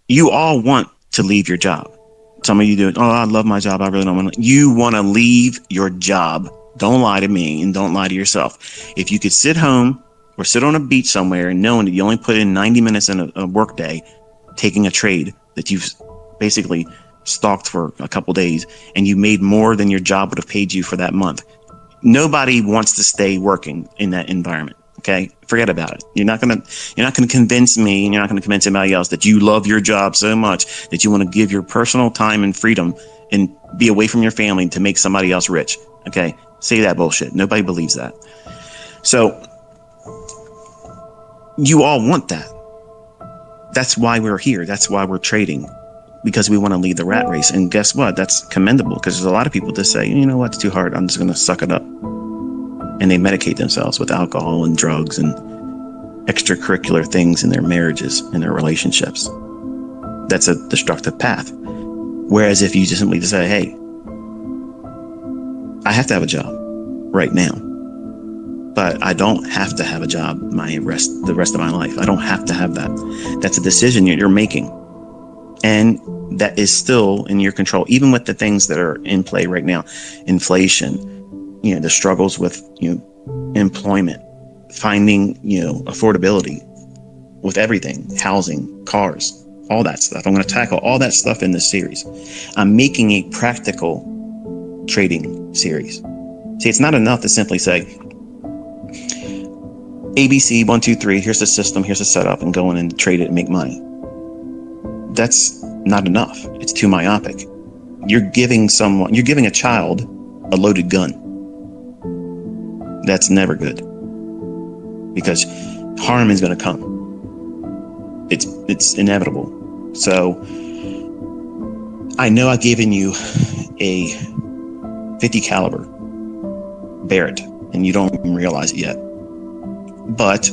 You all want to leave your job. Some of you do. Oh, I love my job. I really don't want to. You want to leave your job. Don't lie to me and don't lie to yourself. If you could sit home or sit on a beach somewhere and knowing that you only put in 90 minutes in a work day, taking a trade that you've basically stalked for a couple days, and you made more than your job would have paid you for that month. Nobody wants to stay working in that environment. Okay, forget about it. You're not gonna convince me, and you're not gonna convince anybody else that you love your job so much that you want to give your personal time and freedom and be away from your family to make somebody else rich. Okay, say that bullshit. Nobody believes that. So you all want that. That's why we're here. That's why we're trading, because we want to leave the rat race. And guess what? That's commendable, because there's a lot of people that say, you know what, it's too hard. I'm just going to suck it up. And they medicate themselves with alcohol and drugs and extracurricular things in their marriages and their relationships. That's a destructive path. Whereas if you just simply say, hey, I have to have a job right now, but I don't have to have a job the rest of my life. I don't have to have that. That's a decision you're making. And that is still in your control, even with the things that are in play right now. Inflation, the struggles with, employment, finding, affordability with everything, housing, cars, all that stuff. I'm going to tackle all that stuff in this series. I'm making a practical trading series. See, it's not enough to simply say, ABC, 1, 2, 3, here's the system, here's the setup, and go in and trade it and make money. That's not enough. It's too myopic. You're giving a child a loaded gun. That's never good, because harm is going to come. It's inevitable. So I know I've given you a 50 caliber Barrett and you don't even realize it yet. But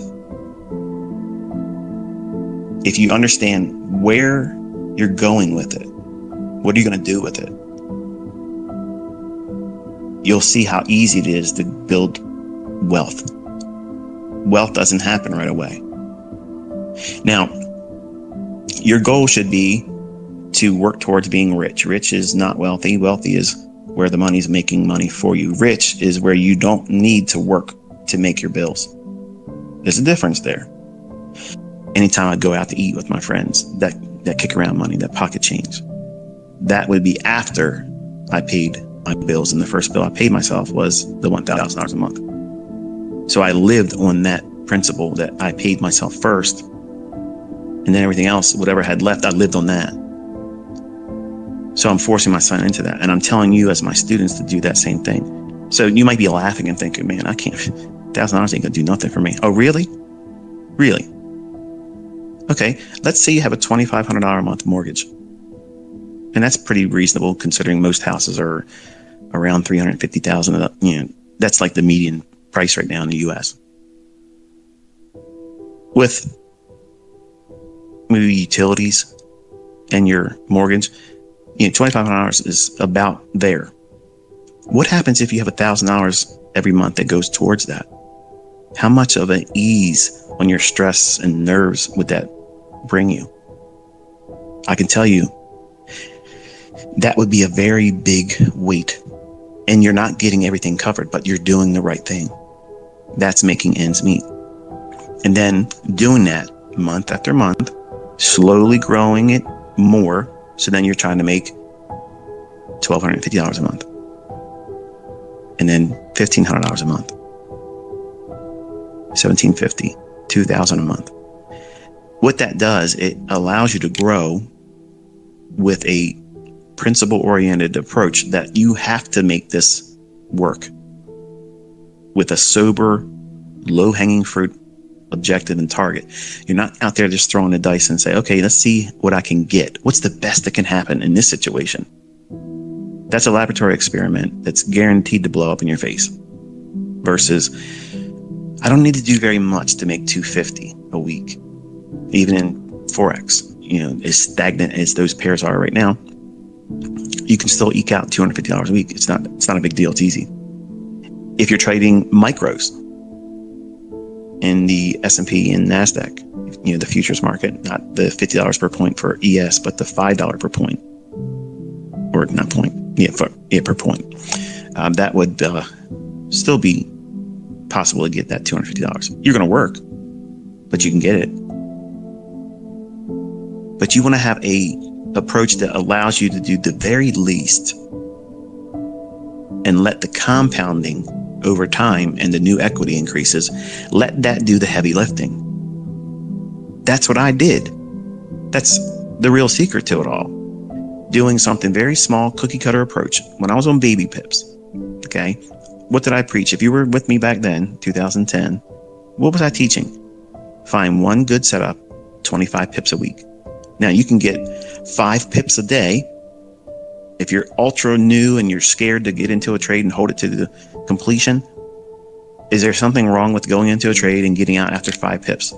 if you understand where you're going with it, what are you going to do with it? You'll see how easy it is to build wealth. Wealth doesn't happen right away. Now, your goal should be to work towards being rich. Rich is not wealthy. Wealthy is where the money's making money for you. Rich is where you don't need to work to make your bills. There's a difference there. Anytime I go out to eat with my friends, that kick around money, that pocket change, that would be after I paid my bills. And the first bill I paid myself was the $1,000 a month. So I lived on that principle that I paid myself first, and then everything else, whatever I had left, I lived on that. So I'm forcing my son into that. And I'm telling you as my students to do that same thing. So you might be laughing and thinking, man, I can't, $1,000 ain't gonna do nothing for me. Oh, really? Really? Okay, let's say you have a $2,500 a month mortgage. And that's pretty reasonable considering most houses are around $350,000. That's like the median price right now in the US. With maybe utilities and your mortgage, $2,500 is about there. What happens if you have $1,000 every month that goes towards that? How much of an ease on your stress and nerves would that bring you? I can tell you that would be a very big weight, and you're not getting everything covered, but you're doing the right thing. That's making ends meet. And then doing that month after month, slowly growing it more. So then you're trying to make $1,250 a month, and then $1,500 a month, $1,750, $2,000 a month. What that does, it allows you to grow with a principle-oriented approach that you have to make this work with a sober, low-hanging fruit objective and target. You're not out there just throwing the dice and say, okay, let's see what I can get. What's the best that can happen in this situation? That's a laboratory experiment that's guaranteed to blow up in your face. Versus, I don't need to do very much to make $250 a week. Even in Forex, as stagnant as those pairs are right now, you can still eke out $250 a week. It's not a big deal. It's easy. If you're trading micros, in the S&P and NASDAQ, the futures market, not the $50 per point for ES, but the $5 per point, or not point, per point. That would still be possible to get that $250. You're going to work, but you can get it. But you want to have a approach that allows you to do the very least and let the compounding over time and the new equity increases, let that do the heavy lifting. That's what I did. That's the real secret to it all. Doing something very small, cookie cutter approach. When I was on baby pips, okay, what did I preach? If you were with me back then, 2010, what was I teaching? Find one good setup, 25 pips a week. Now you can get 5 pips a day. If you're ultra new and you're scared to get into a trade and hold it to the completion, is there something wrong with going into a trade and getting out after 5 pips?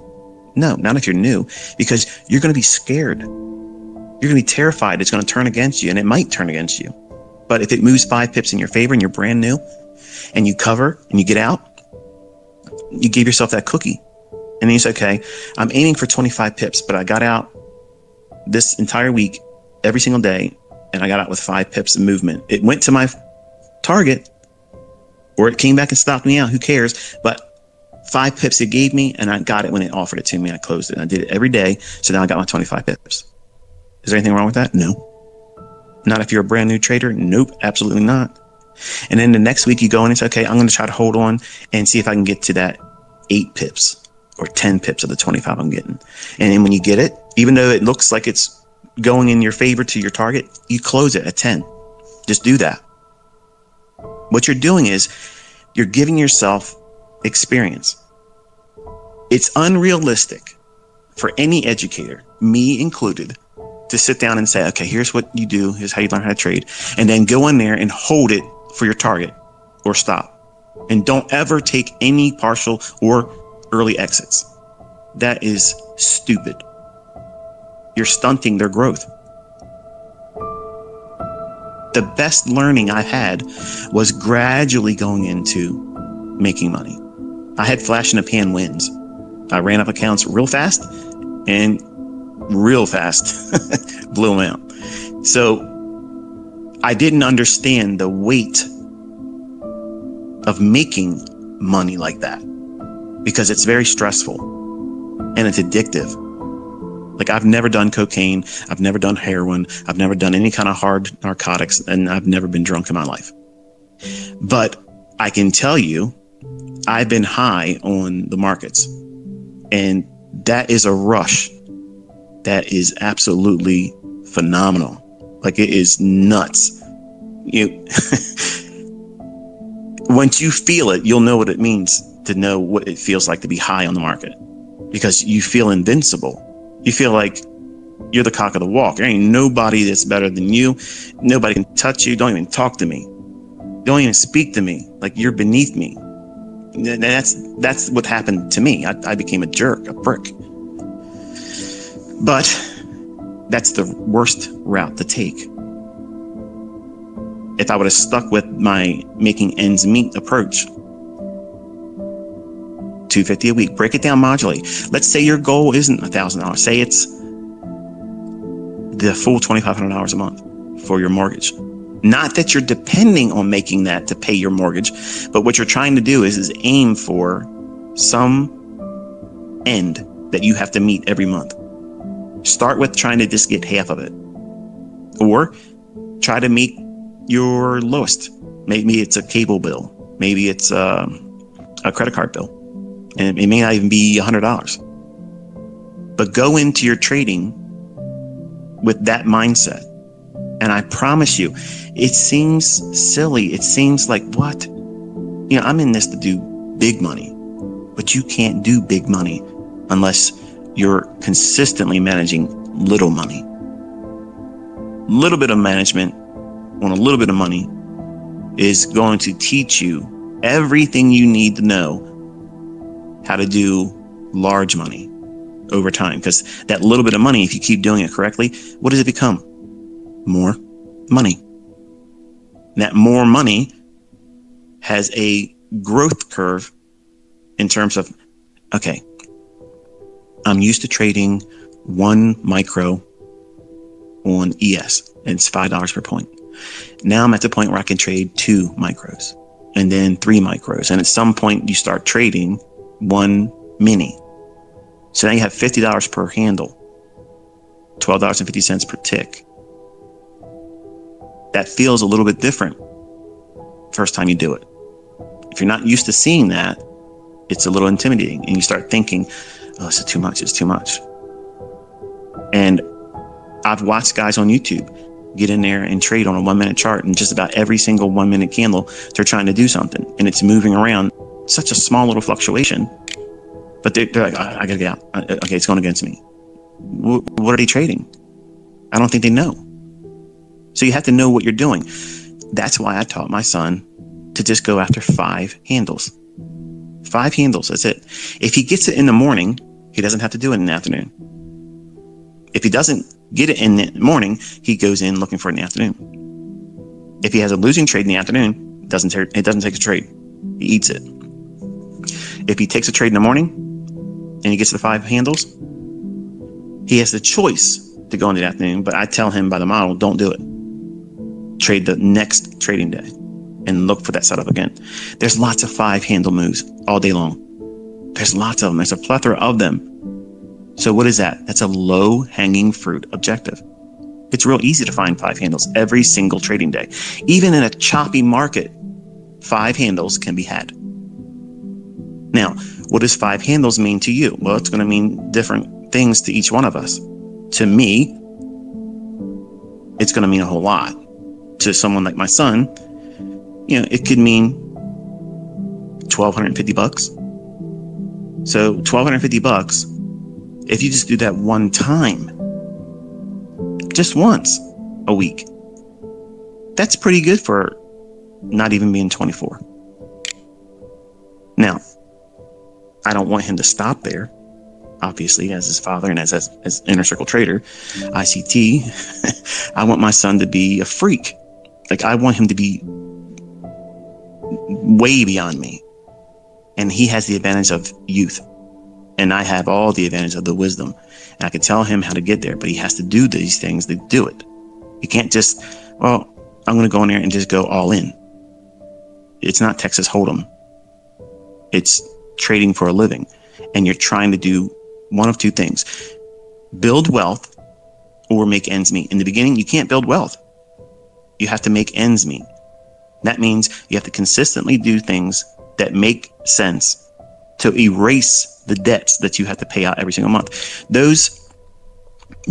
No, not if you're new, because you're going to be scared. You're going to be terrified it's going to turn against you, and it might turn against you. But if it moves 5 pips in your favor and you're brand new and you cover and you get out, you give yourself that cookie. And then you say, okay, I'm aiming for 25 pips, but I got out this entire week, every single day, and I got out with 5 pips of movement. It went to my target, or it came back and stopped me out. Who cares? But 5 pips it gave me, and I got it when it offered it to me. I closed it. And I did it every day. So now I got my 25 pips. Is there anything wrong with that? No. Not if you're a brand new trader? Nope, absolutely not. And then the next week you go in and say, okay, I'm going to try to hold on and see if I can get to that 8 pips or 10 pips of the 25 I'm getting. And then when you get it, even though it looks like it's going in your favor to your target, you close it at 10. Just do that. What you're doing is you're giving yourself experience. It's unrealistic for any educator, me included, to sit down and say, okay, here's what you do, here's how you learn how to trade, and then go in there and hold it for your target or stop. And don't ever take any partial or early exits. That is stupid. You're stunting their growth. The best learning I had was gradually going into making money. I had flash in the pan wins. I ran up accounts real fast and real fast blew them out. So I didn't understand the weight of making money like that, because it's very stressful and it's addictive. Like, I've never done cocaine. I've never done heroin. I've never done any kind of hard narcotics, and I've never been drunk in my life. But I can tell you, I've been high on the markets, and that is a rush. That is absolutely phenomenal. Like, it is nuts. Once you feel it, you'll know what it means to know what it feels like to be high on the market, because you feel invincible. You feel like you're the cock of the walk. There ain't nobody that's better than you. Nobody can touch you. Don't even talk to me. Don't even speak to me. Like, you're beneath me. That's what happened to me. I became a jerk, a prick. But that's the worst route to take. If I would have stuck with my making ends meet approach, $250 a week, break it down, modulate. Let's say your goal isn't $1,000. Say it's the full $2,500 a month for your mortgage. Not that you're depending on making that to pay your mortgage, but what you're trying to do is aim for some end that you have to meet every month. Start with trying to just get half of it, or try to meet your lowest. Maybe it's a cable bill. Maybe it's a credit card bill. And it may not even be $100. But go into your trading with that mindset. And I promise you, it seems silly. It seems like, what? I'm in this to do big money. But you can't do big money unless you're consistently managing little money. Little bit of management on a little bit of money is going to teach you everything you need to know how to do large money over time. Because that little bit of money, if you keep doing it correctly, what does it become? More money. And that more money has a growth curve in terms of Okay, I'm used to trading 1 micro on ES, and it's $5 per point. Now I'm at the point where I can trade 2 micros and then 3 micros. And at some point you start trading 1 mini. So now you have $50 per handle, $12.50 per tick. That feels a little bit different first time you do it. If you're not used to seeing that, it's a little intimidating, and you start thinking, oh, this is too much, it's too much. And I've watched guys on YouTube get in there and trade on a 1-minute chart, and just about every single 1-minute candle, they're trying to do something, and it's moving around. Such a small little fluctuation, but they're like, I gotta get out. Okay, it's going against me. What are they trading? I don't think they know. So you have to know what you're doing. That's why I taught my son to just go after 5 handles. 5 handles, that's it. If he gets it in the morning, he doesn't have to do it in the afternoon. If he doesn't get it in the morning, he goes in looking for it in the afternoon. If he has a losing trade in the afternoon, it doesn't take a trade. He eats it. If he takes a trade in the morning and he gets the 5 handles, he has the choice to go in the afternoon, but I tell him by the model, don't do it. Trade the next trading day and look for that setup again. There's lots of 5 handle moves all day long. There's lots of them. There's a plethora of them. So what is that? That's a low hanging fruit objective. It's real easy to find 5 handles every single trading day. Even in a choppy market, 5 handles can be had. Now, what does 5 handles mean to you? Well, it's going to mean different things to each one of us. To me, it's going to mean a whole lot. To someone like my son, it could mean $1,250. So $1,250, if you just do that one time, just once a week, that's pretty good for not even being 24. Now, I don't want him to stop there. Obviously, as his father and as inner circle trader, ICT, I want my son to be a freak. Like, I want him to be way beyond me. And he has the advantage of youth. And I have all the advantage of the wisdom. And I can tell him how to get there, but he has to do these things to do it. You can't just, I'm going to go in there and just go all in. It's not Texas Hold'em. It's trading for a living. And you're trying to do one of 2 things: build wealth or make ends meet. In the beginning, you can't build wealth. You have to make ends meet. That means you have to consistently do things that make sense to erase the debts that you have to pay out every single month. Those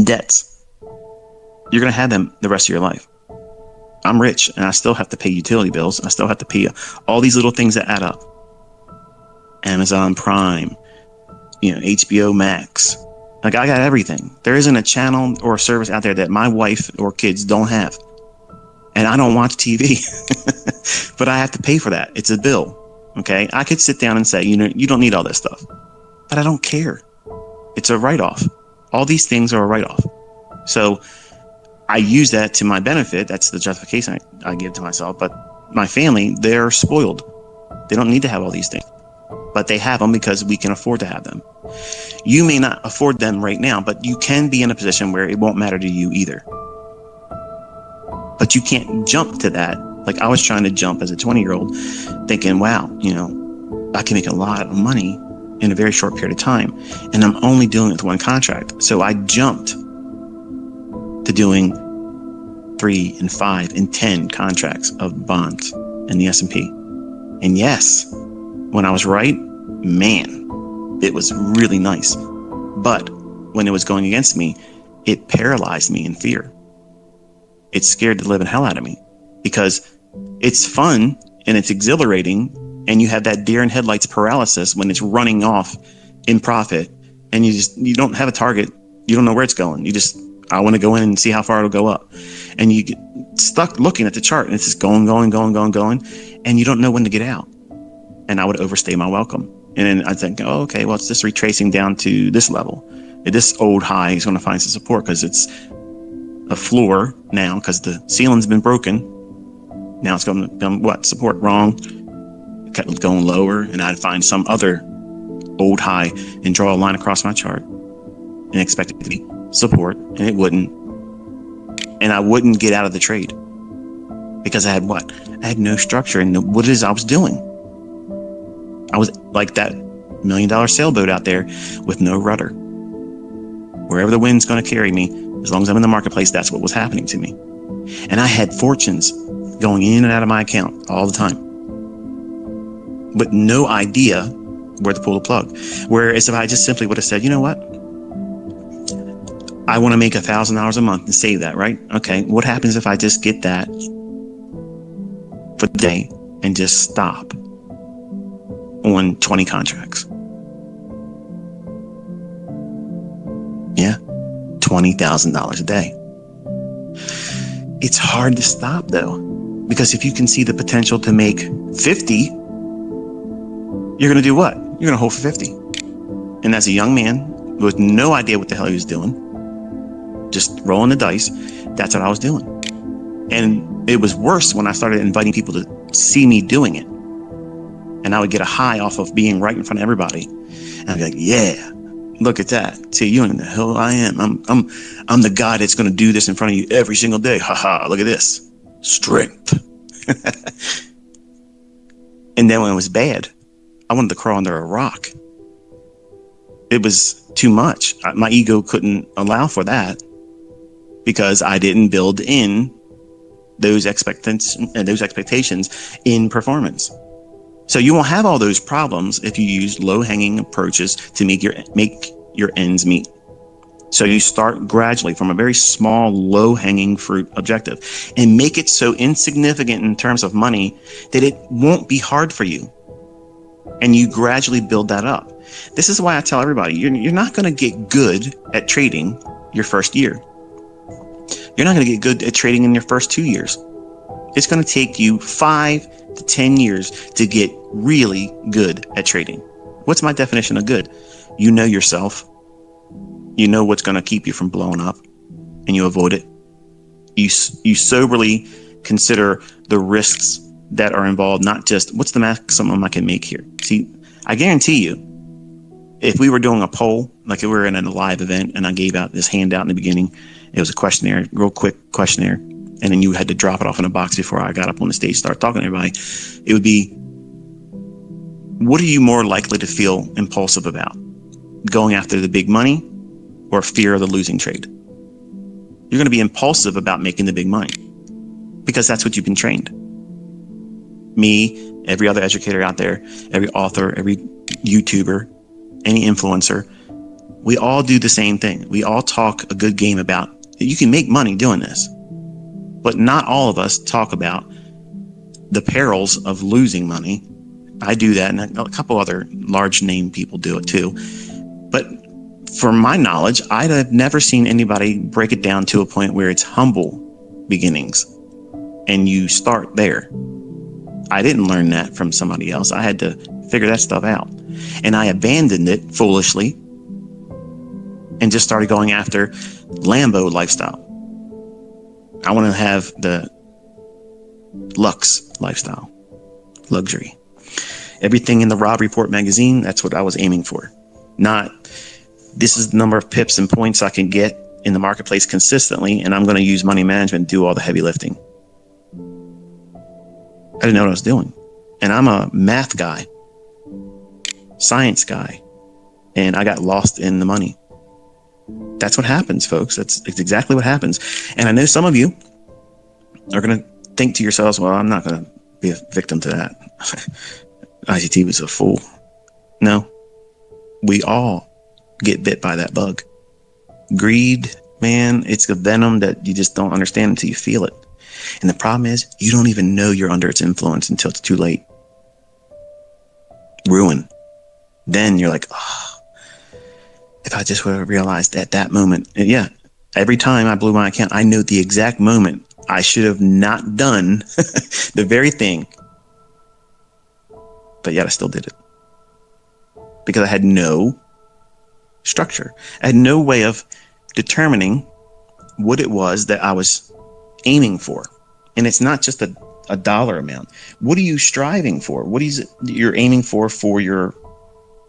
debts, you're going to have them the rest of your life. I'm rich and I still have to pay utility bills. I still have to pay all these little things that add up. Amazon Prime, HBO Max. Like, I got everything. There isn't a channel or a service out there that my wife or kids don't have. And I don't watch TV, but I have to pay for that. It's a bill. Okay. I could sit down and say, you don't need all this stuff, but I don't care. It's a write-off. All these things are a write-off. So I use that to my benefit. That's the justification I give to myself. But my family, they're spoiled. They don't need to have all these things, but they have them because we can afford to have them. You may not afford them right now, but you can be in a position where it won't matter to you either. But you can't jump to that. Like, I was trying to jump as a 20-year-old thinking, wow, I can make a lot of money in a very short period of time. And I'm only doing it with 1 contract. So I jumped to doing 3 and 5 and 10 contracts of bonds in the S&P. And yes, when I was right, man, it was really nice. But when it was going against me, it paralyzed me in fear. It scared the living hell out of me, because it's fun and it's exhilarating, and you have that deer in headlights paralysis when it's running off in profit, and you don't have a target. You don't know where it's going. I want to go in and see how far it'll go up. And you get stuck looking at the chart, and it's just going, and you don't know when to get out. And I would overstay my welcome. And then I'd think, okay, well, it's just retracing down to this level. This old high is going to find some support because it's a floor now, because the ceiling's been broken. Now it's going to support wrong. It kept going lower, and I'd find some other hold high and draw a line across my chart and expect it to be support, and it wouldn't. And I wouldn't get out of the trade because I had what? I had no structure in what it is I was doing. I was like that $1 million sailboat out there with no rudder. Wherever the wind's going to carry me, as long as I'm in the marketplace, that's what was happening to me. And I had fortunes going in and out of my account all the time, but no idea where to pull the plug. Whereas if I just simply would have said, you know what? I want to make $1,000 a month and save that, right? Okay. What happens if I just get that for the day and just stop on 20 contracts? Yeah. $20,000 a day. It's hard to stop though, because if you can see the potential to make 50, you're going to do what? You're going to hold for 50. And as a young man with no idea what the hell he was doing, just rolling the dice, that's what I was doing. And it was worse when I started inviting people to see me doing it. And I would get a high off of being right in front of everybody. And I'd be like, yeah, look at that. See, you don't know who I am. I'm the guy that's going to do this in front of you every single day. Ha ha, look at this. Strength. And then when it was bad, I wanted to crawl under a rock. It was too much. My ego couldn't allow for that because I didn't build in those expectations in performance. So you won't have all those problems if you use low-hanging approaches to make your ends meet. So you start gradually from a very small, low-hanging fruit objective and make it so insignificant in terms of money that it won't be hard for you. And you gradually build that up. This is why I tell everybody, you're not going to get good at trading your first year. You're not going to get good at trading in your first 2 years. It's going to take you 5 to 10 years to get really good at trading. What's my definition of good? You know yourself. You know what's going to keep you from blowing up, and you avoid it. You soberly consider the risks that are involved, not just what's the maximum I can make here. See, I guarantee you, if we were doing a poll, like if we were in a live event and I gave out this handout in the beginning, it was a questionnaire, real quick questionnaire, and then you had to drop it off in a box before I got up on the stage, start talking to everybody. It would be, what are you more likely to feel impulsive about? Going after the big money or fear of the losing trade? You're going to be impulsive about making the big money because that's what you've been trained. Me, every other educator out there, every author, every YouTuber, any influencer, we all do the same thing. We all talk a good game about that you can make money doing this, but not all of us talk about the perils of losing money. I do that, and a couple other large name people do it too. But from my knowledge, I have never seen anybody break it down to a point where it's humble beginnings and you start there. I didn't learn that from somebody else. I had to figure that stuff out. And I abandoned it foolishly and just started going after Lambo lifestyle. I want to have the Lux lifestyle, luxury. Everything in the Rob Report magazine, that's what I was aiming for. Not, this is the number of pips and points I can get in the marketplace consistently, and I'm going to use money management to do all the heavy lifting. I didn't know what I was doing. And I'm a math guy, science guy, and I got lost in the money. That's what happens, folks. It's exactly what happens. And I know some of you are going to think to yourselves, well, I'm not going to be a victim to that. ICT was a fool. No, we all get bit by that bug. Greed, man, it's a venom that you just don't understand until you feel it. And the problem is you don't even know you're under its influence until it's too late. Ruin. Then you're like, oh, if I just would have realized at that moment. And yeah, every time I blew my account, I know the exact moment I should have not done the very thing. But yet I still did it. Because I had no structure. I had no way of determining what it was that I was aiming for. And it's not just a dollar amount. What are you striving for? What is it you're aiming for your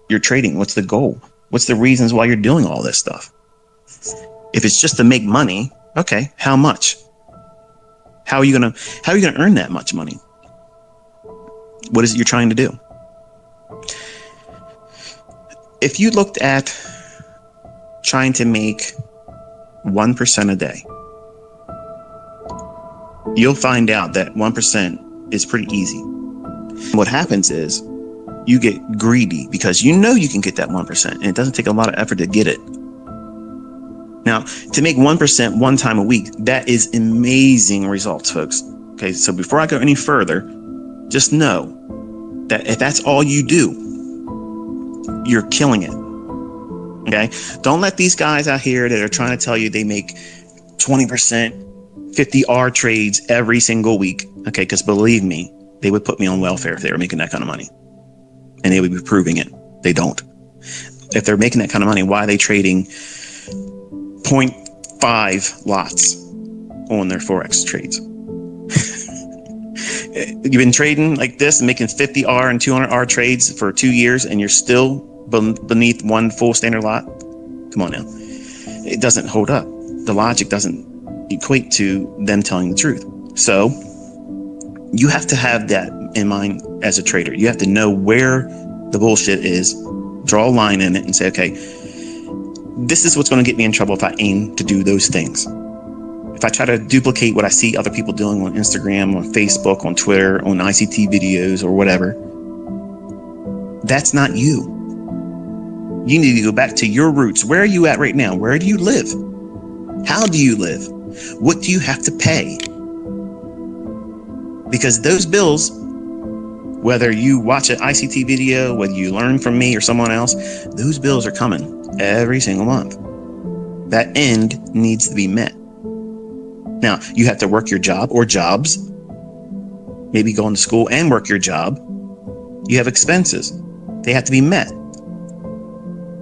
you're trading? What's the goal? What's the reasons why you're doing all this stuff? If it's just to make money, okay, how much? How are you gonna earn that much money? What is it you're trying to do? If you looked at trying to make 1% a day, you'll find out that 1% is pretty easy. What happens is you get greedy because you know you can get that 1%, and it doesn't take a lot of effort to get it. Now, to make 1% one time a week, that is amazing results, folks. Okay, so before I go any further, just know that if that's all you do, you're killing it. Okay, don't let these guys out here that are trying to tell you they make 20%, 50 R trades every single week. Okay, because believe me, they would put me on welfare if they were making that kind of money, and they would be proving it. They don't. If they're making that kind of money, why are they trading 0.5 lots on their Forex trades? You've been trading like this and making 50 R and 200 R trades for 2 years, and you're still beneath one full standard lot? Come on now. It doesn't hold up. The logic doesn't equate to them telling the truth. So you have to have that in mind as a trader. You have to know where the bullshit is, draw a line in it, and say, okay, this is what's going to get me in trouble if I aim to do those things. If I try to duplicate what I see other people doing on Instagram, on Facebook, on Twitter, on ICT videos or whatever, that's not you. You need to go back to your roots. Where are you at right now? Where do you live? How do you live? What do you have to pay? Because those bills, whether you watch an ICT video, whether you learn from me or someone else, those bills are coming every single month. That end needs to be met. Now, you have to work your job or jobs, maybe going to school and work your job. You have expenses. They have to be met.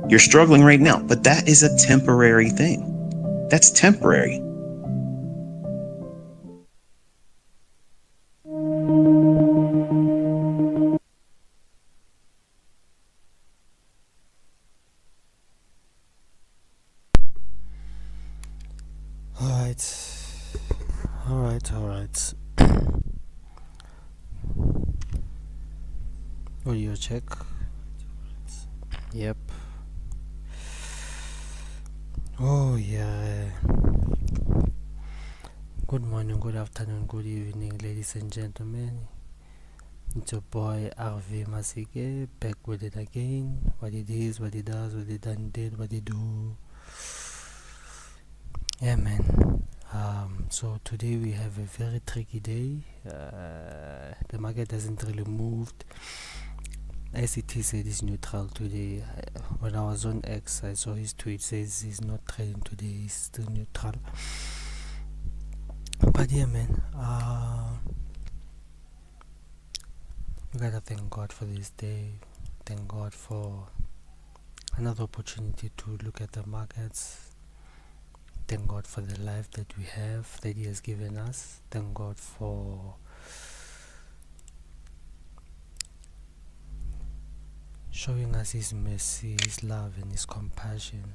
You're struggling right now, but that is a temporary thing. That's temporary. All right. Audio check. Yep. Oh yeah. Good morning, good afternoon, good evening, ladies and gentlemen. It's your boy RV Masike, back with it again. What it is, what it does, what it done did, what it do. Yeah, man. So today we have a very tricky day. The market hasn't really moved. ICT said it's neutral today. When I was on X, I saw his tweet says he's not trading today, he's still neutral. But yeah, man, we gotta thank God for this day. Thank God for another opportunity to look at the markets. Thank God for the life that we have, that He has given us. Thank God for showing us His mercy, His love, and His compassion.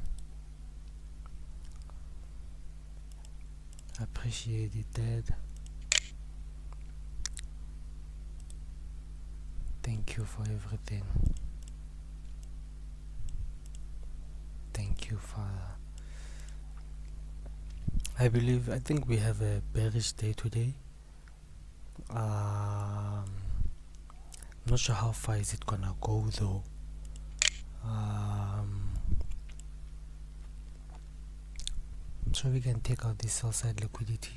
I appreciate it, Dad. Thank you for everything. Thank you, Father. I think we have a bearish day today. Not sure how far is it gonna go though. So we can take out this sell side liquidity.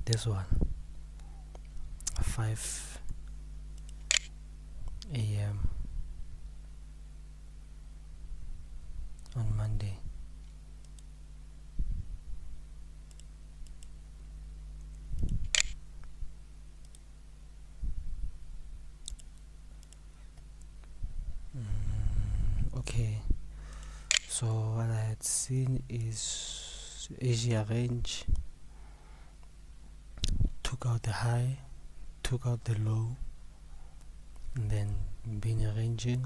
This one, 5 a.m. on Monday. Okay, so what I had seen is Asia range took out the high, took out the low, and then being ranging.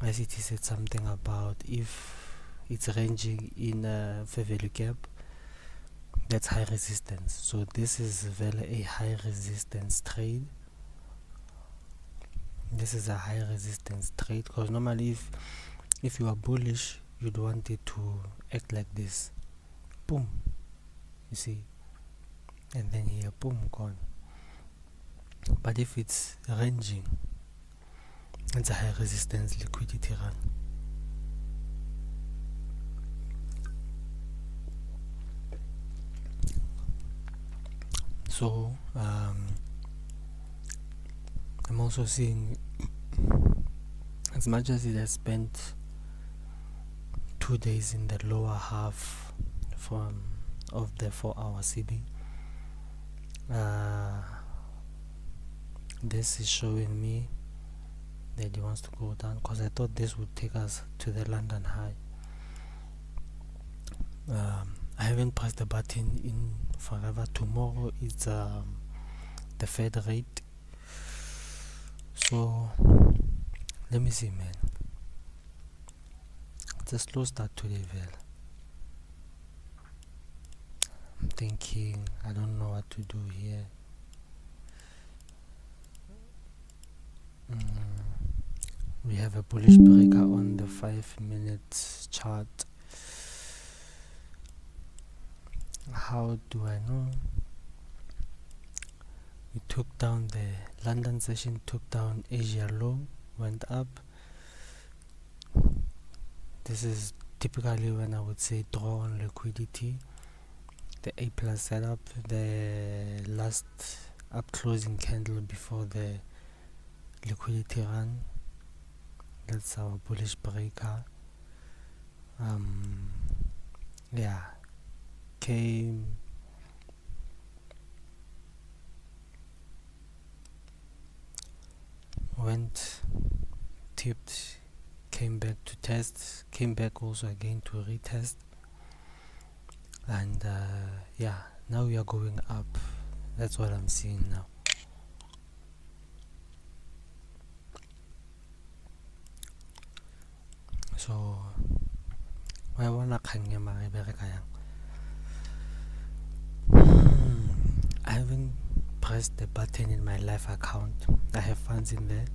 ICT said something about if it's ranging in a value gap, that's high resistance. So this is a high resistance trade. This is a high resistance trade because normally if you are bullish, you'd want it to act like this. Boom. You see? And then here, boom, gone. But if it's ranging, it's a high resistance liquidity run. So I'm also seeing, as much as it has spent 2 days in the lower half of the 4-hour CB, this is showing me that it wants to go down, because I thought this would take us to the London high. I haven't pressed the button in forever. Tomorrow is the Fed rate, so let me see, man. It's a slow start today, Vel. I'm thinking, I don't know what to do here. We have a bullish breaker on the 5-minute chart. How do I know? We took down the London session, took down Asia low, went up. This is typically when I would say draw on liquidity. The A plus setup, the last up closing candle before the liquidity run. That's our bullish breaker. Yeah, came, went, tipped, came back to test, came back also again to retest, and yeah, now we are going up. That's what I'm seeing now. So I wanna I haven't pressed the button in my live account. I have funds in there.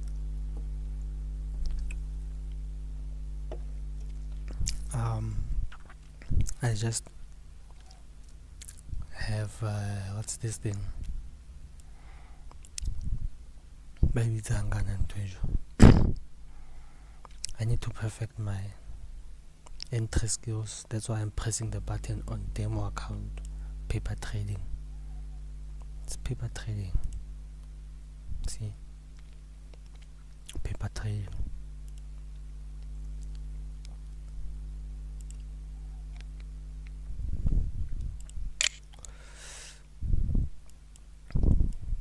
I just have what's this thing? Maybe it's I need to perfect my entry skills. That's why I'm pressing the button on demo account. Paper trading. It's paper trading. See? Paper trading.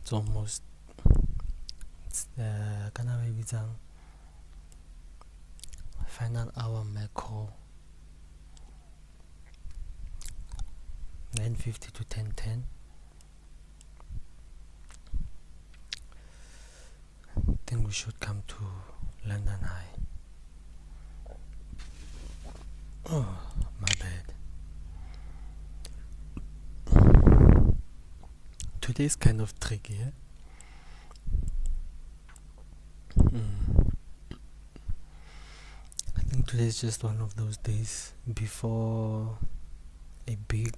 It's almost final hour macro 9:50 to 10:10. I think we should come to London high. Oh, my bad. Today's kind of tricky, eh? I think today's just one of those days before a big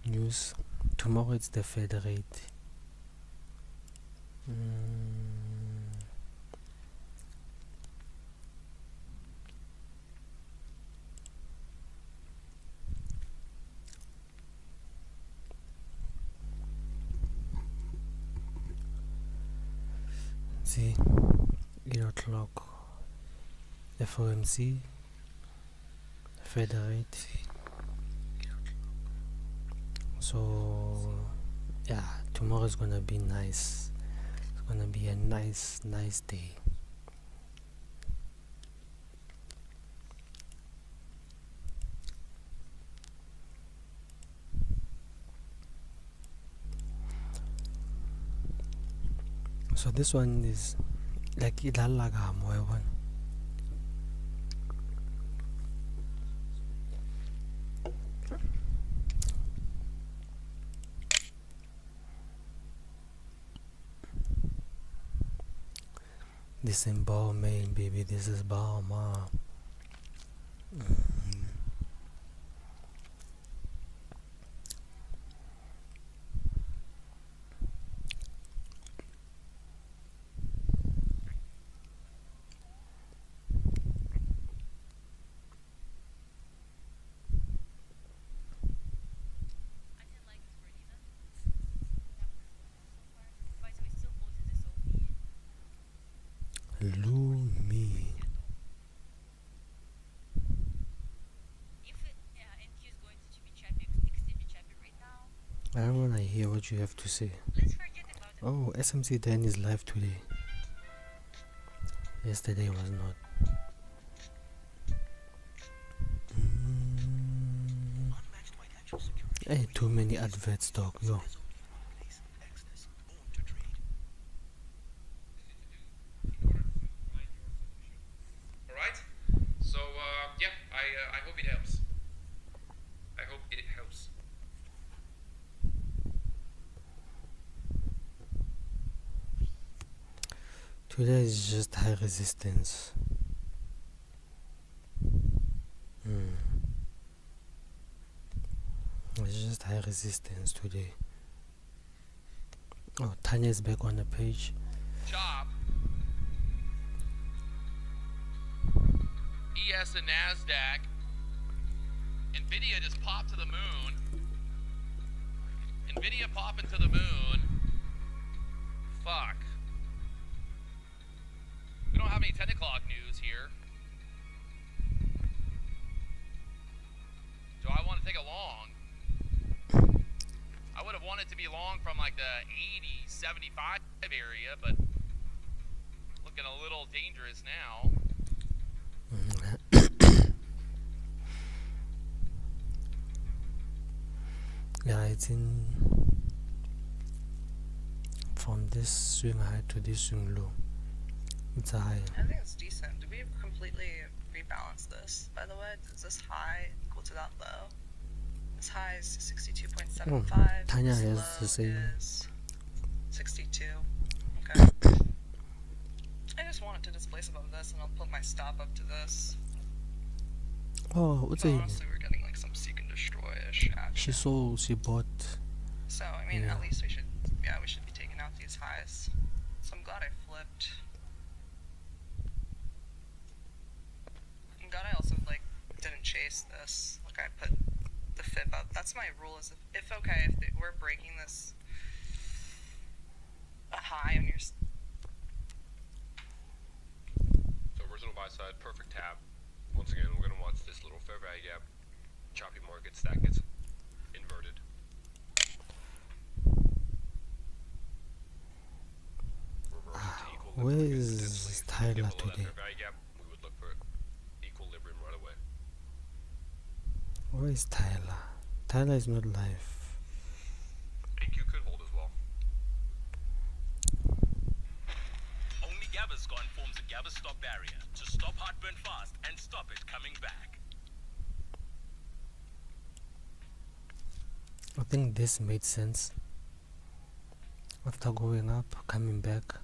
news. Tomorrow it's the Fed rate. See, 8 o'clock FOMC, Fed rate. So yeah, tomorrow is gonna be nice. It's gonna be a nice day. So this one is like idlalagamo yabona. This is Balmain, baby. This is Balma. Lumi. I don't wanna hear what you have to say. Oh, SMC Dan is live today. Yesterday was not. Hey, too many adverts, dog. Yo. Alright? So, yeah, I hope it helps. I hope it helps. Today is just high resistance. It's just high resistance today. Oh, Tanya is back on the page. Job. ES and NASDAQ. NVIDIA just popped to the moon. NVIDIA popping to the moon. Fuck. We don't have any 10 o'clock news here. Do I want to take a long? I would have wanted to be long from like the 80, 75 area, but looking a little dangerous now. Yeah, it's in from this swing high to this swing low. It's a high. I think it's decent. Did we completely rebalance this, by the way? Is this high equal to that low? This high is 62.75. Tanya this has low the same. is 62. Okay. I just want it to displace above this, and I'll put my stop up to this. Oh, what's But it? honestly, we're getting like some seek and destroy-ish action. She bought. So, I mean, Yeah. at least we should be taking out these highs. So I'm glad I flipped. I'm glad I also, like, didn't chase this. Like, I put the fib up. That's my rule is if we're breaking this a high on your... So original buy side, perfect tab. Once again, we're going to watch this little fair value gap, choppy market stack gets inverted. Where is Tyler today? Fair value gap, we would look for equilibrium right away. Where is Tyler? Tyler is not live. AQ could hold as well. Only Gaviscon forms a Gavis-stop barrier to stop heartburn fast and stop it coming back. I think this made sense. After going up, coming back.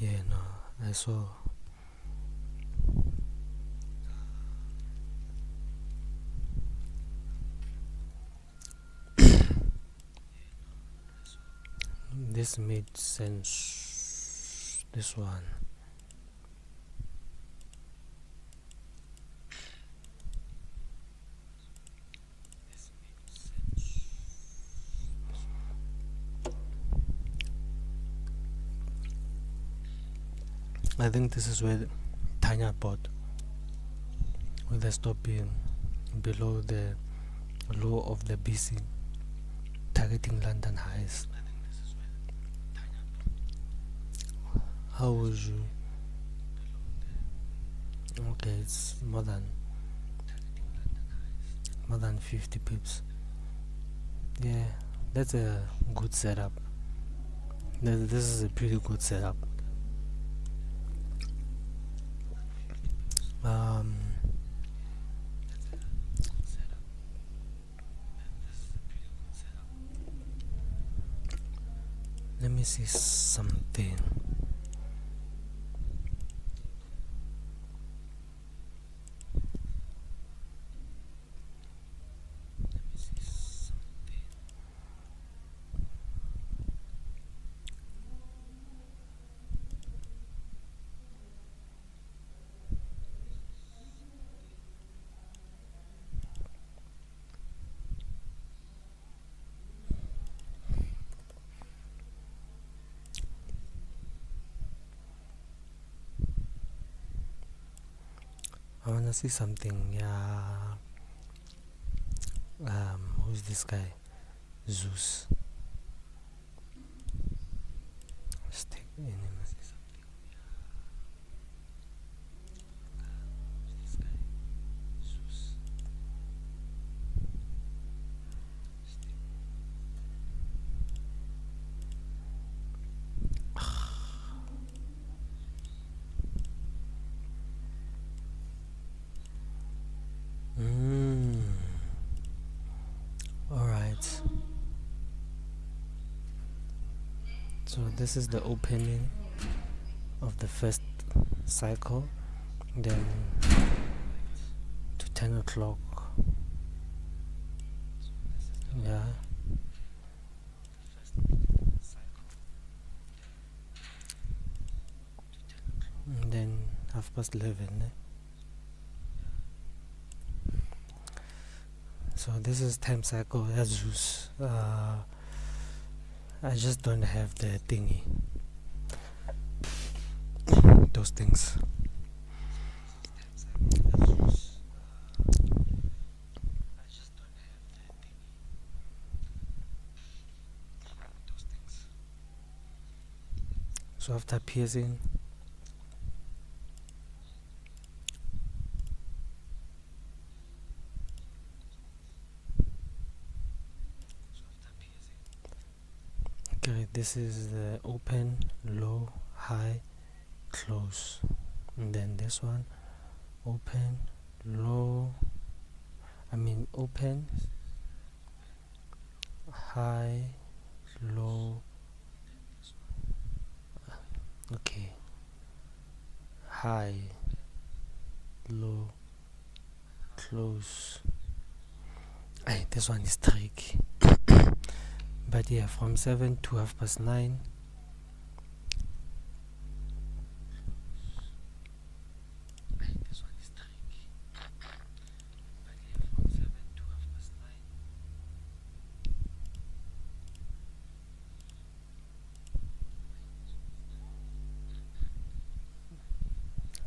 Yeah, no, I saw. This made sense. This one. I think this is where Tanya bought, with the stop being below the low of the BC, targeting London highs. How would you? Okay, it's more than more than 50 pips. Yeah, that's a good setup. This is a pretty good setup. Um, let me see something. I wanna see something. Yeah. Who's this guy? Zeus. Let's take in. Alright. So this is the opening of the first cycle. Then to 10 o'clock. Yeah. And then 11:30. So this is time cycle Azus. I just don't have the thingy. Those things. So after piercing, okay, this is the open, low, high, close, and then this one, open, low, open, high, low, okay, high, low, close. Ay, this one is tricky. But yeah, from 7 to 9:30. This one is tricky. But yeah, from 7 to 9:30.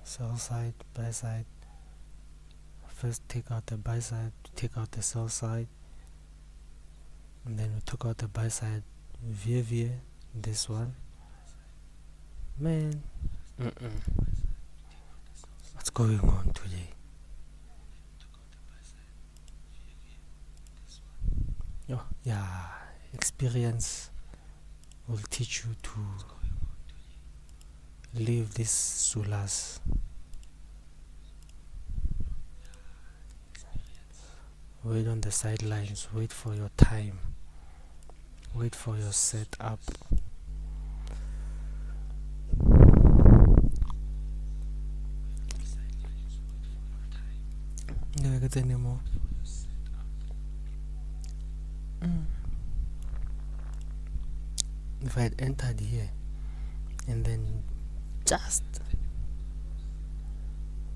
Sell side, buy side. First take out the buy side, take out the sell side. And then we took out the buy side via this one. Man, what's going on today? Oh, yeah, experience will teach you to leave this sulas. Wait on the sidelines, wait for your time, wait for your setup. Never get anymore. If I had entered here and then just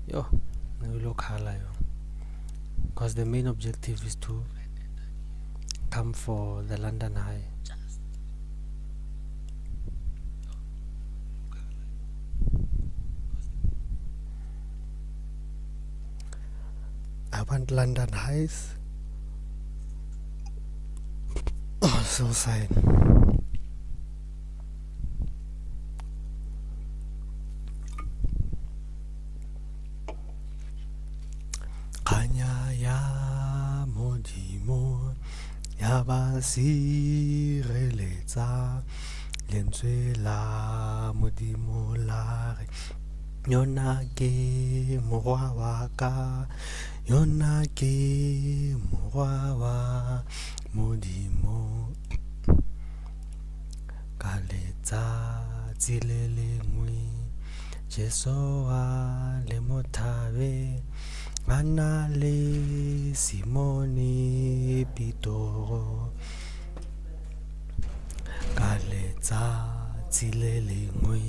look high, because the main objective is to come for the London High. I want London Highs. Oh, so sad. Kanya ya Modimo ya ba sireletsa lentswe la Modimo la re yona ke morwa wa ka, yona ke morwa wa Modimo. Ka letsatsi le lengwe Jesu a le mothabe a na le Simone Pitoro. Ka letsatsi le lengwe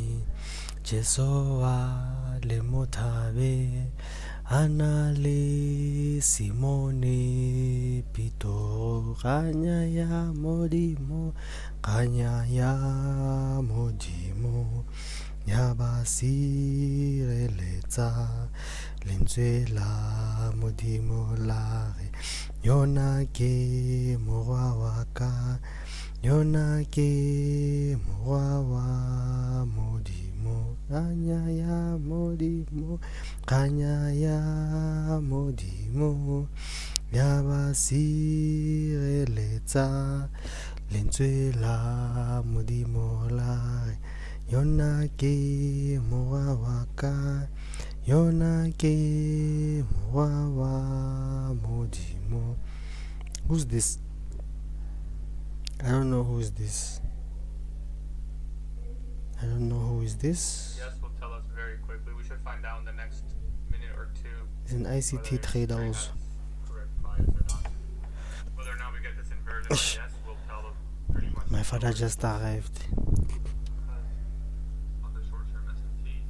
Jesu a le mothabe a na le Simone Pitoro. Kanya ya Modimo, kanya ya Modimo ya ba sireletsa lentswe la Modimo la re yona ke morwa wa ka, yona ke morwa wa Modimo. Kanya ya Modimo, kanya ya Modimo ya ba sireletsa lentswe la Modimo la re yona ke morwa wa ka, yona ke morwa wa Modimo. Who's this? I don't know who is this. I don't know who is this. Yes will tell us very quickly. We should find out in the next minute or two. He's an ICT trader also. Correct bias or not. Whether or not we get this inverted, yes will tell us pretty much. My father just arrived. On the short-term S&P.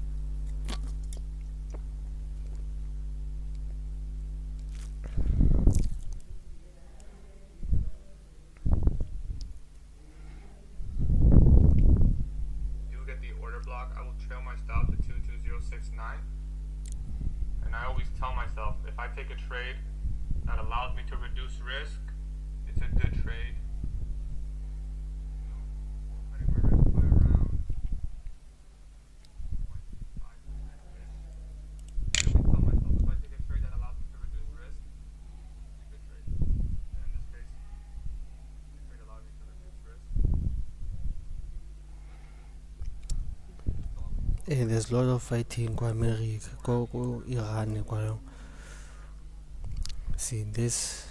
You will get the order block. I will trail my stop to 22069. And I always tell myself, if I take a trade that allows me to reduce risk, it's a good trade. Cutting my risk by around 0.5%-ish. I always tell myself, if I take a trade that allows me to reduce risk, it's a good trade. And in this case, the trade allowed me to reduce risk. There's a lot of fighting kwa America, go Iran, kwa. See this,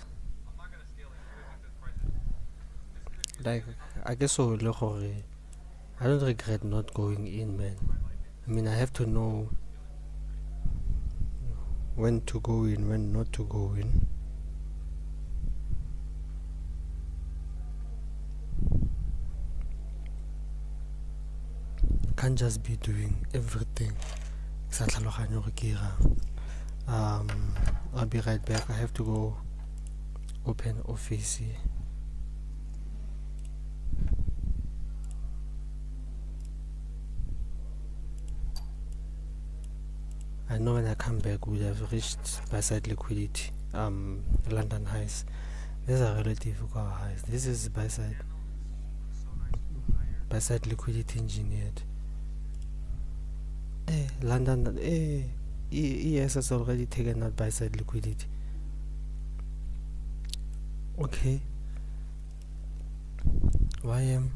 I'm not gonna scale it because this price is like I guess so. I don't regret not going in, man. I mean, I have to know when to go in, when not to go in. Can't just be doing everything. Sa tlhaloganya gore ke irang. I'll be right back. I have to go open office. I know when I come back we'll have reached buy-side liquidity, London highs. These are relative highs. This is buy-side liquidity engineered. London, ES has already taken out buy-side liquidity. Okay. YM.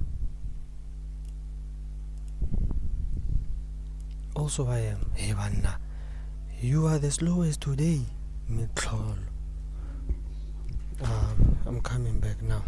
Also YM. Hey, Vanna. You are the slowest today. Mitlol. I'm coming back now.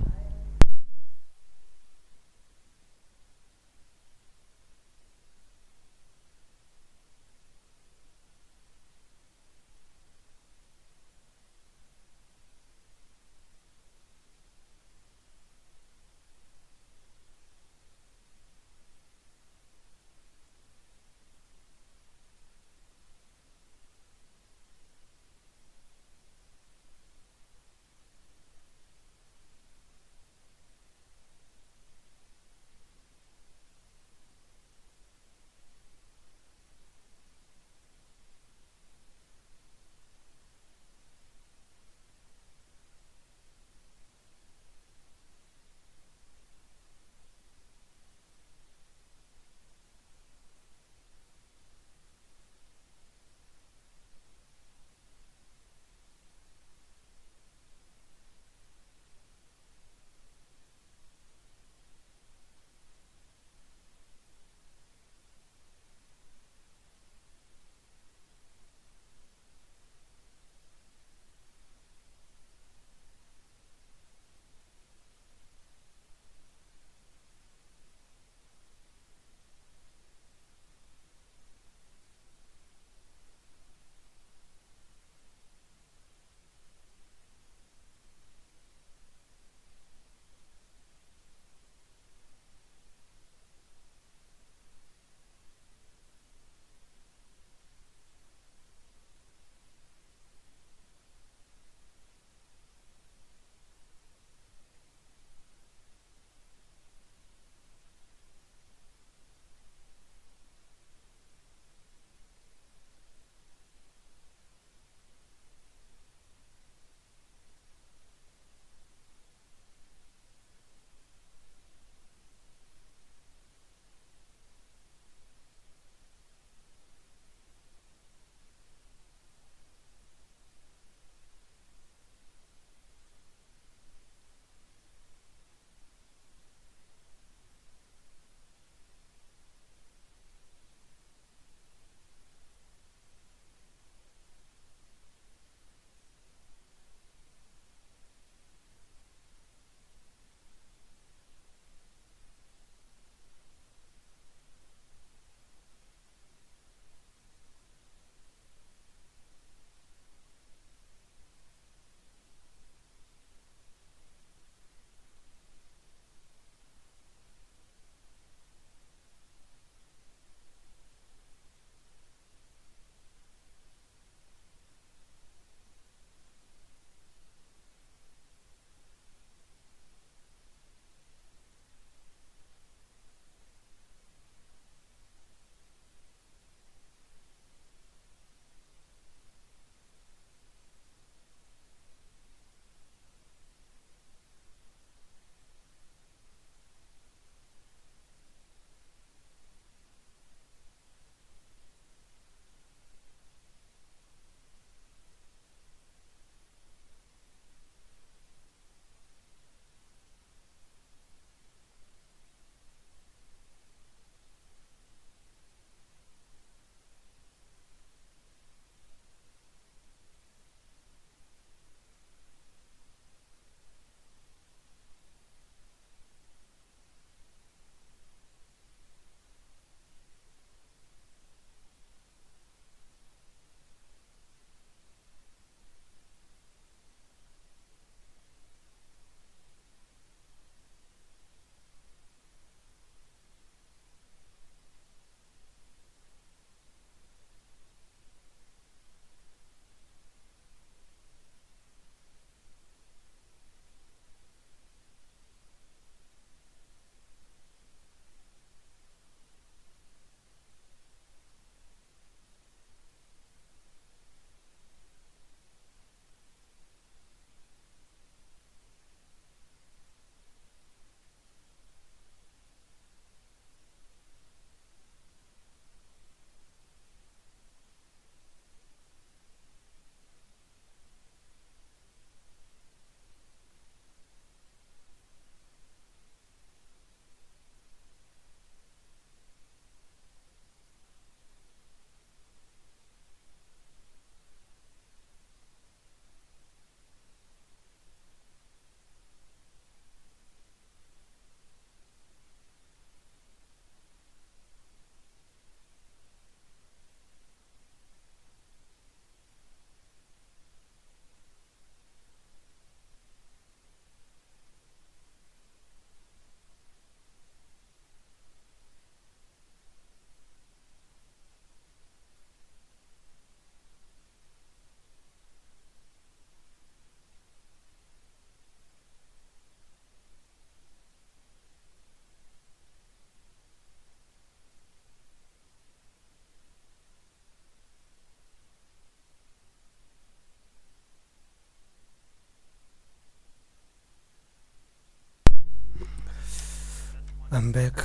I'm back.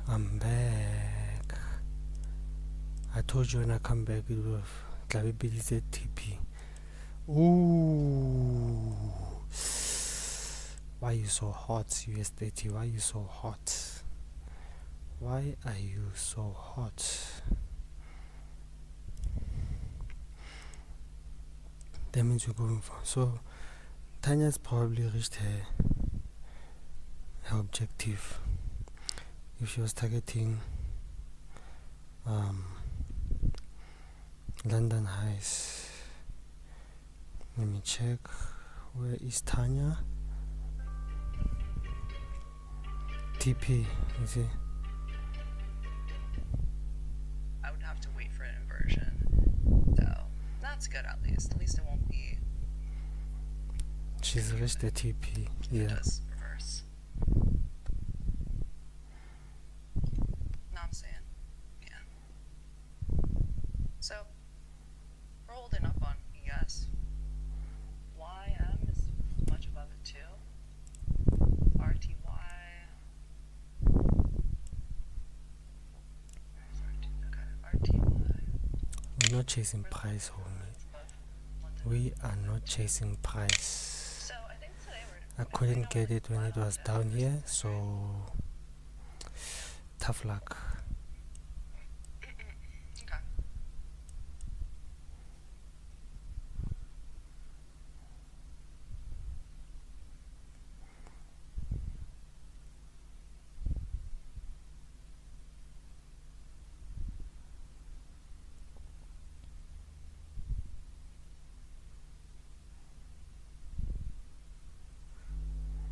I'm back. I told you when I come back it will Tlabe TP. Ooh. Why are you so hot, US30? Why are you so hot? Why are you so hot? That means we're going for. So, Tanya's probably reached her objective. If she was targeting London highs, let me check. Where is Tanya? TP, is it? I would have to wait for an inversion. So that's good at least. At least it won't be. She's reached the TP. If it Yeah. does reverse. No, I'm saying. Yeah. So we're holding up on ES. YM is much above it too. RTY. Okay, RTY. We're not chasing price, homie. We are not chasing price. So I think today I couldn't get it when it was down here, so tough luck. Okay.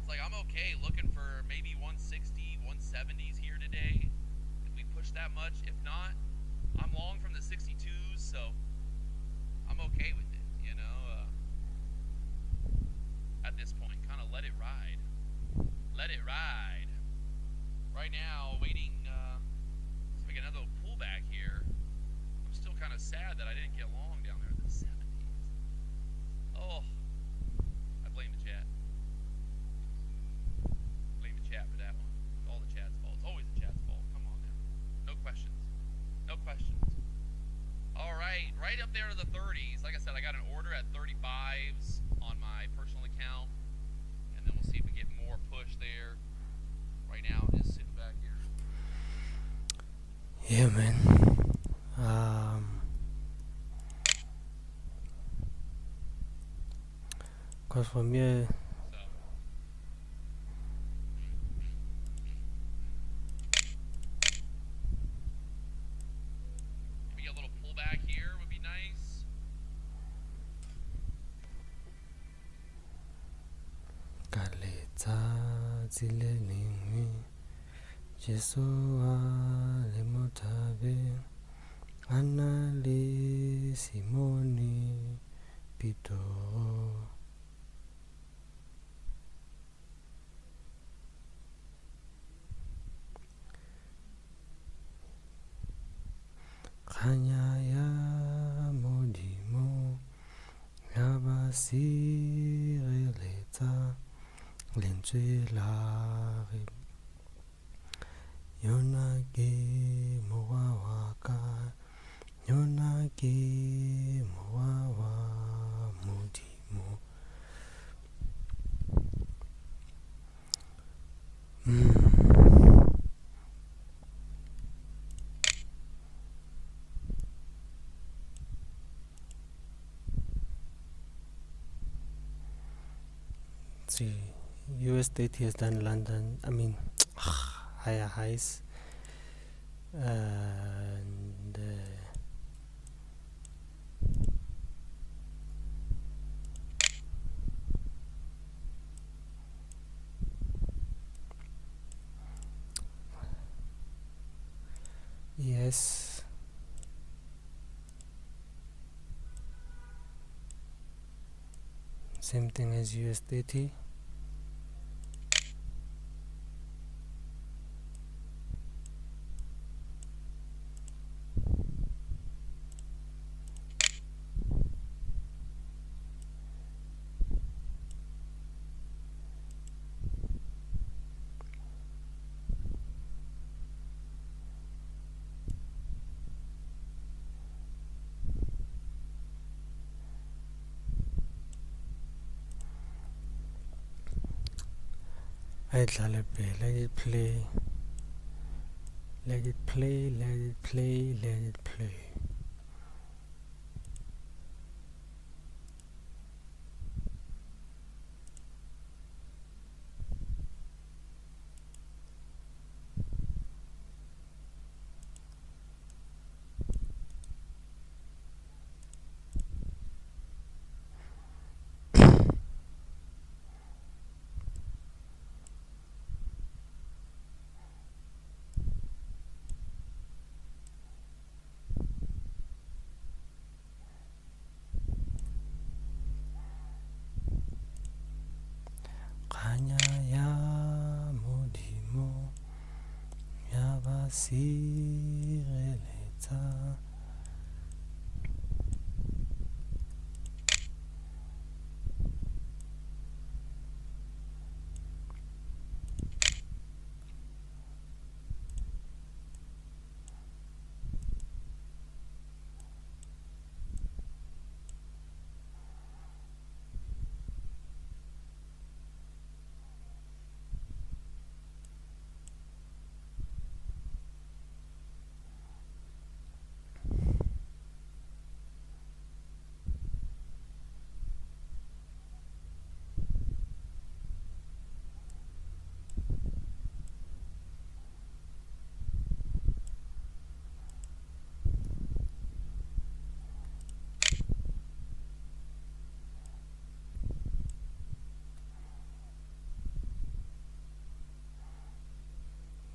It's like I'm okay looking for maybe 160, 170s here today. If we push that much, if not, I'm long from the 62s, so I'm okay with it, you know. At this point, kind of let it ride. Let it ride. Right now, waiting, see if we get another pullback here. I'm still kind of sad that I didn't get long down there in the 70s. Oh, I blame the chat. Blame the chat for that one. It's all the chat's fault. It's always the chat's fault. Come on now. No questions. No questions. All right, right up there to the 30s. Like I said, I got an order at 35s on my personal account, and then we'll see if we get more push there. Right now, I'm just sitting back here. Yeah, man. Cause from here, So, maybe a little pullback here would be nice. kaletsa tsile lengwe Jesu a le mothabe a na le Simone Peter. Kanya ya modimo ya ba sireletsa lentswe la re yona ke mowa wa ka yona ke mowa wa modimo. See, US30 has done London, I mean, higher highs, and yes, same thing as US30. ayidlale play, let it play, let it play, let it play, let it play. Kanya ya modimo ya ba sireletsa.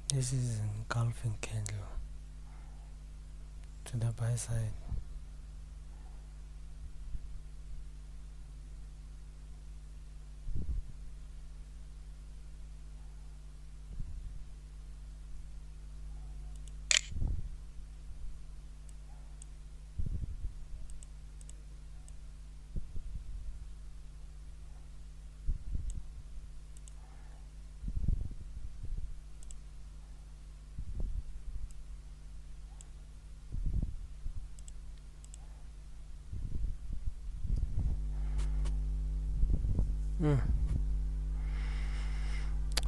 This is an engulfing candle to the buy side.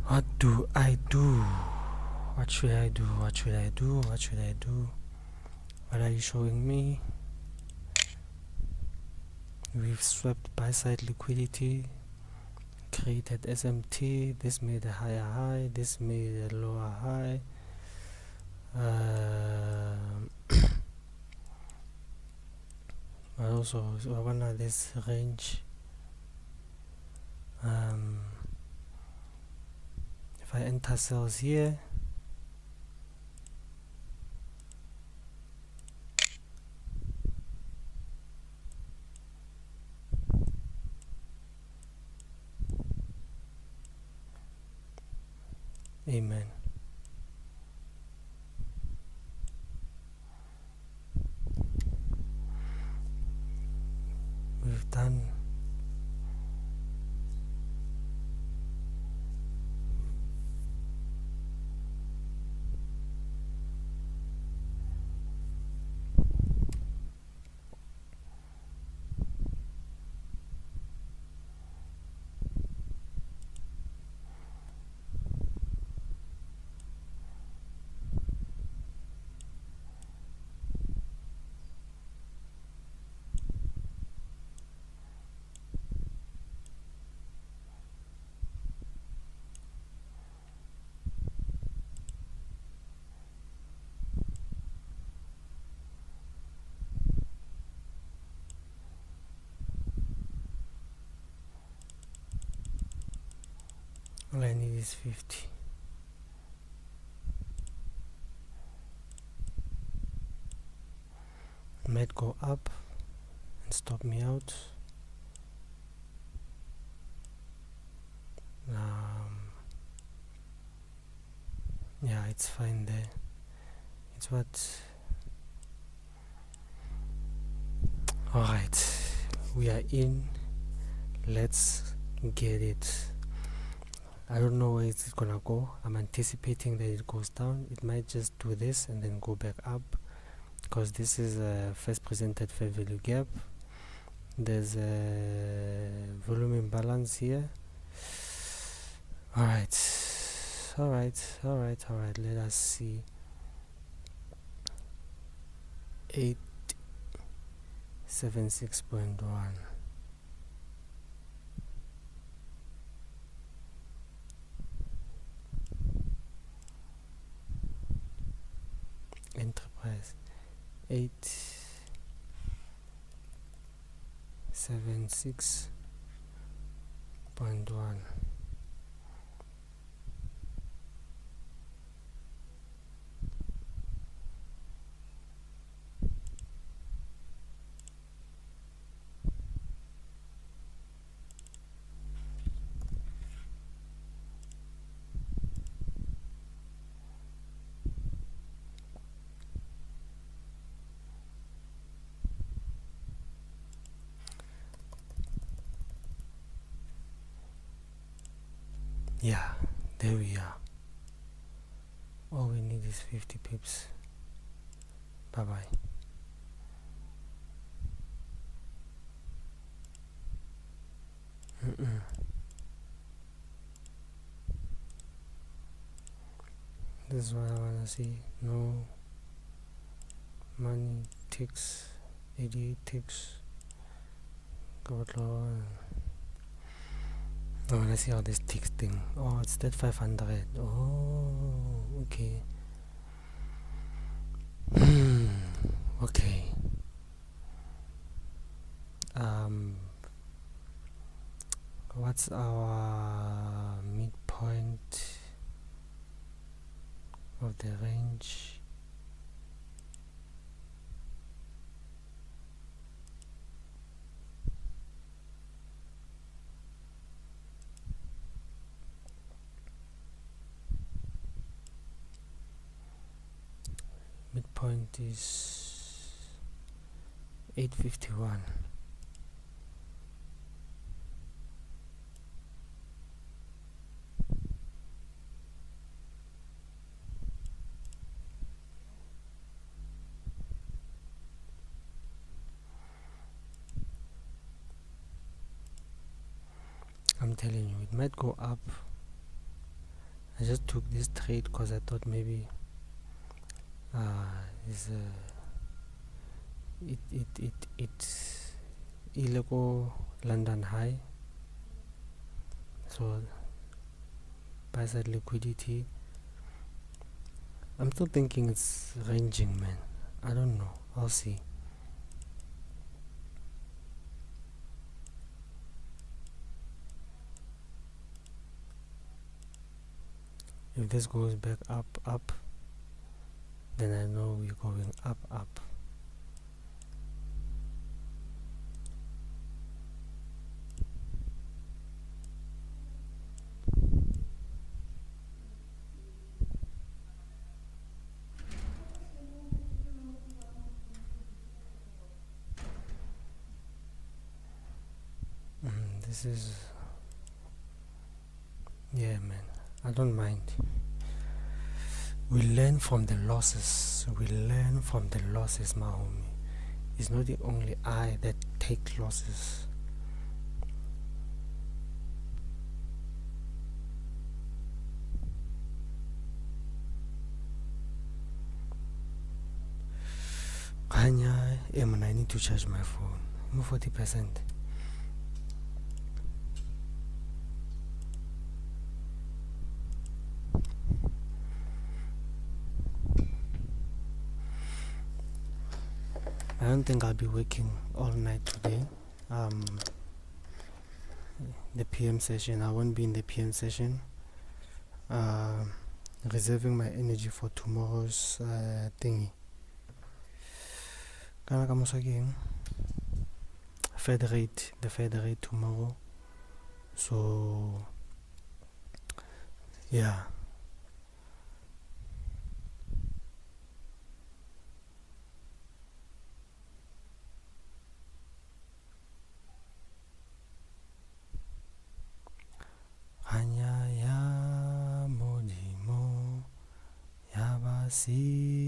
What do I do? What should I do? What should I do? What should I do? What are you showing me? We've swept buy side liquidity, created SMT. This made a higher high, this made a lower high. But also one of this range. If I enter cells here, amen. We've done all I need is 50. It might go up and stop me out. Yeah, it's fine there. It's what. Alright, we are in. Let's get it. I don't know where it's gonna go. I'm anticipating that it goes down. It might just do this and then go back up, because this is a first presented fair value gap. There's a volume imbalance here. Alright, Let us see. 876.1. Enterprise 876.1. Yeah, there we are. All we need is 50 pips. Bye bye. This is what I wanna see. No money ticks, 88 ticks. Good lord. I wanna see how this ticks thing. Oh, it's that 500. Oh, okay. Okay. What's our midpoint of the range? Midpoint is 851. I'm telling you, it might go up. I just took this trade because I thought maybe it's illegal London high, so buy side liquidity. I'm still thinking it's ranging, man. I don't know, I'll see. If this goes back up, then I know we're going up. This is, yeah, man, I don't mind. We learn from the losses, my homie. It's not the only I that take losses. I need to charge my phone. I'm 40%. I don't think I'll be working all night today. The PM session, I won't be in the PM session. Reserving my energy for tomorrow's thingy. The Fed rate tomorrow. So yeah.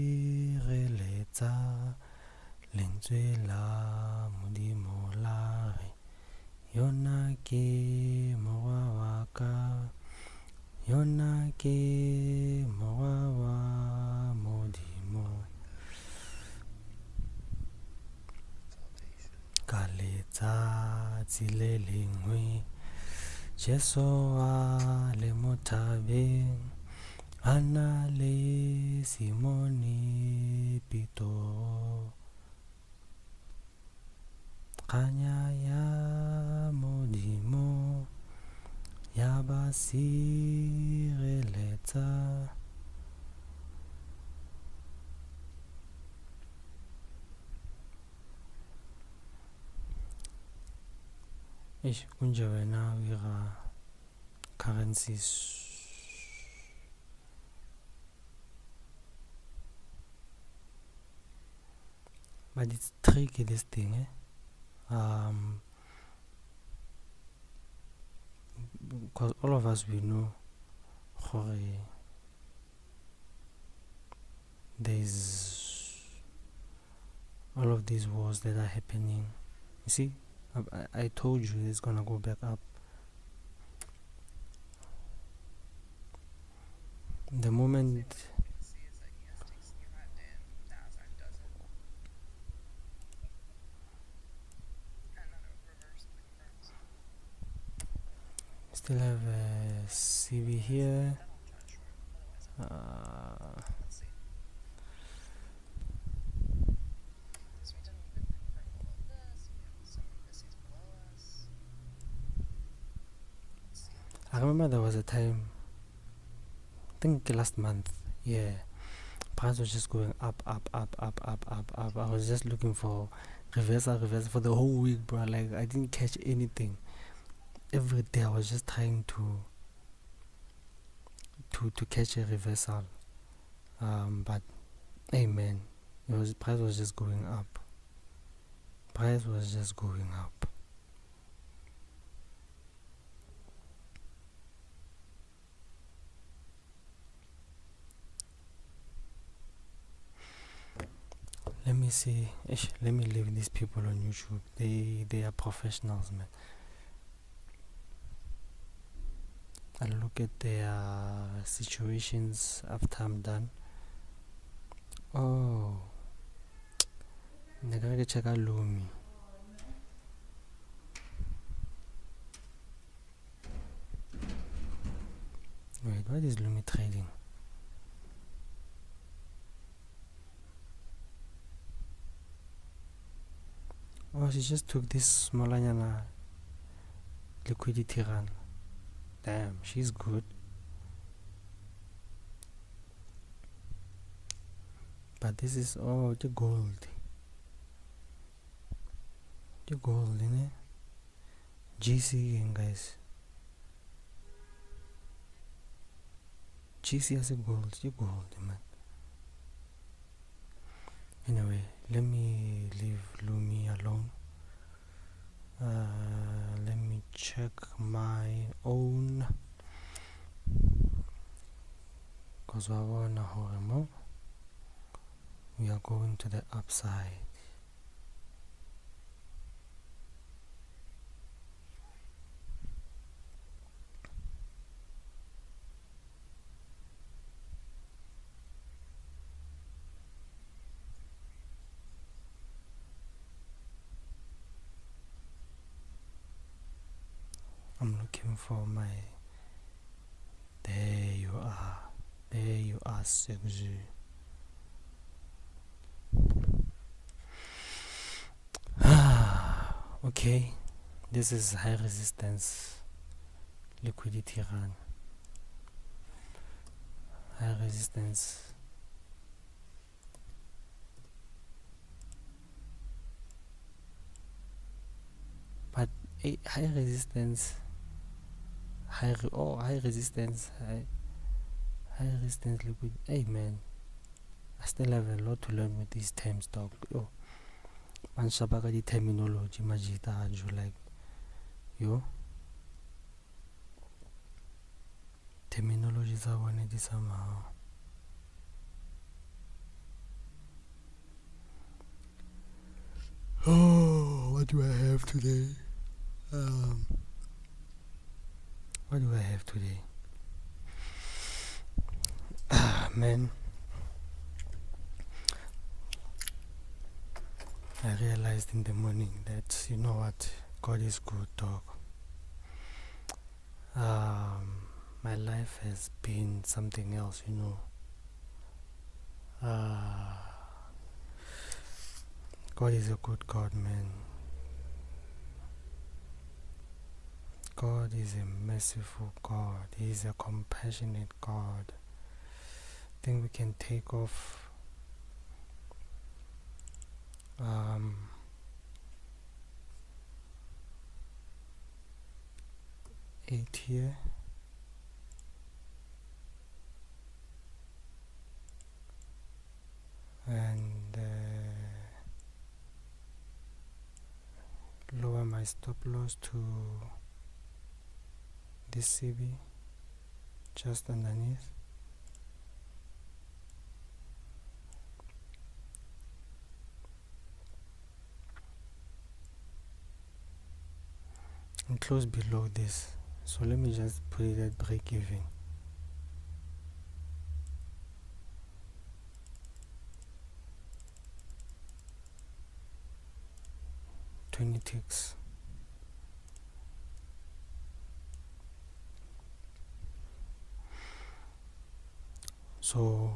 Sireletsa lentswe la modimo la re yona ke morwa wa ka yona ke mowa wa modimo ka letsatsi le lengwe Jesu a le mo thabeng a na le Simone Petro kganya ya modimo ya ba sireletsa kunje wena o ira currencies but it's tricky this thing because all of us we know gore there's all of these wars that are happening. You see, I told you it's gonna go back up. The moment still have a CV here. I remember there was a time, I think last month, price was just going up. I was just looking for reversal for the whole week, bro. Like, I didn't catch anything. Every day I was just trying to catch a reversal. But hey man, price was just going up. Price was just going up. Let me see. Let me leave these people on YouTube. They are professionals, man. I'll look at their situations after I'm done. Oh, I gotta check out Lumi. Wait, what is Lumi trading? Oh, she just took this smallanyana liquidity run. Damn, she's good. But this is the gold. The gold, innit? GC again, guys. GC has a gold. The gold, man. Anyway, let me leave Lumi alone. Let me check my own. Because we are going to the upside. I'm looking for my. There you are. There you are, Sexy. Okay, this is high resistance liquidity run. High resistance. But high resistance. High resistance liquid. Hey man, I still have a lot to learn with these terms, dog. Man shabaka di terminology majita aju like terminology za one di somehow. Oh, what do I have today? What do I have today? man, I realized in the morning that, you know what, God is good, dog. My life has been something else, you know. God is a good God, man. God is a merciful God. He is a compassionate God. I think we can take off 8 here. And lower my stop loss to this CB just underneath. And close below this. So let me just put it at break even. 20 ticks. So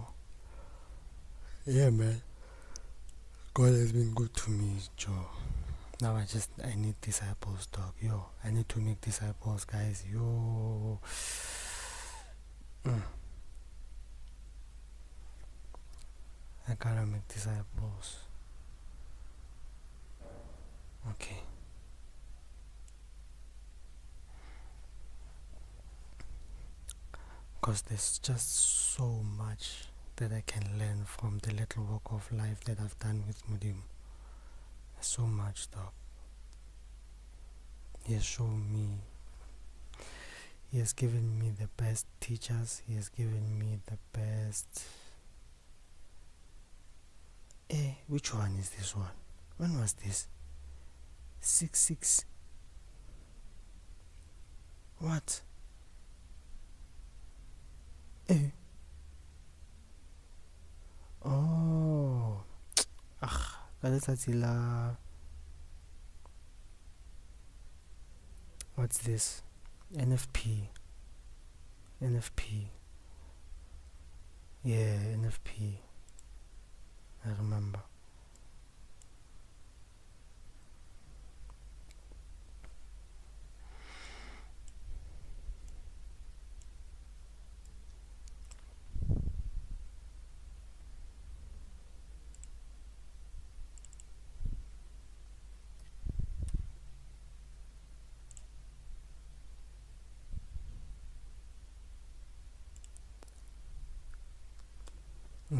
yeah, man, God has been good to me, Joe. Now I need disciples, dog. Yo, I need to make disciples, guys. Yo. I gotta make disciples. Okay. Because there's just so much that I can learn from the little walk of life that I've done with Mudim. So much, dog. He has shown me. He has given me the best teachers. He has given me the best. Which one is this one? When was this? 6-6. What? Oh. What's this? NFP. Yeah, NFP. I remember.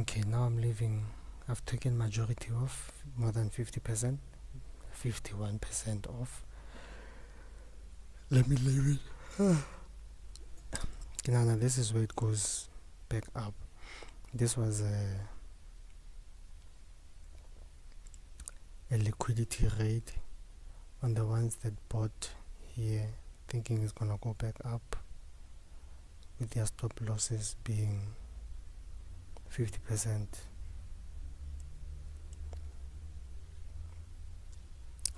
Okay, now I'm leaving. I've taken majority off, more than 50%, 51% off. Let me leave it. Okay, now this is where it goes back up. This was a liquidity rate on the ones that bought here, thinking it's gonna go back up, with their stop losses being 50%.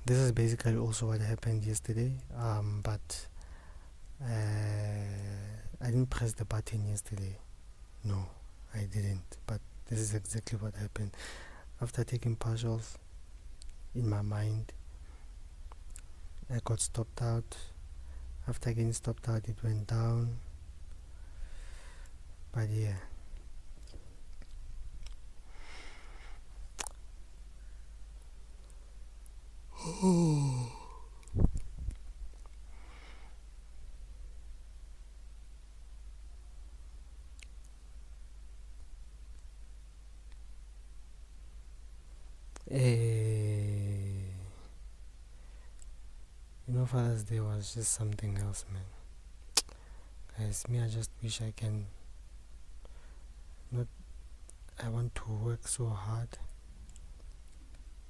This is basically also what happened yesterday, but I didn't press the button yesterday. No, I didn't, but this is exactly what happened. After taking partials, in my mind, I got stopped out. After getting stopped out, it went down. But yeah. You know, Father's Day was just something else, man. Guys, me, I just wish I can not. I want to work so hard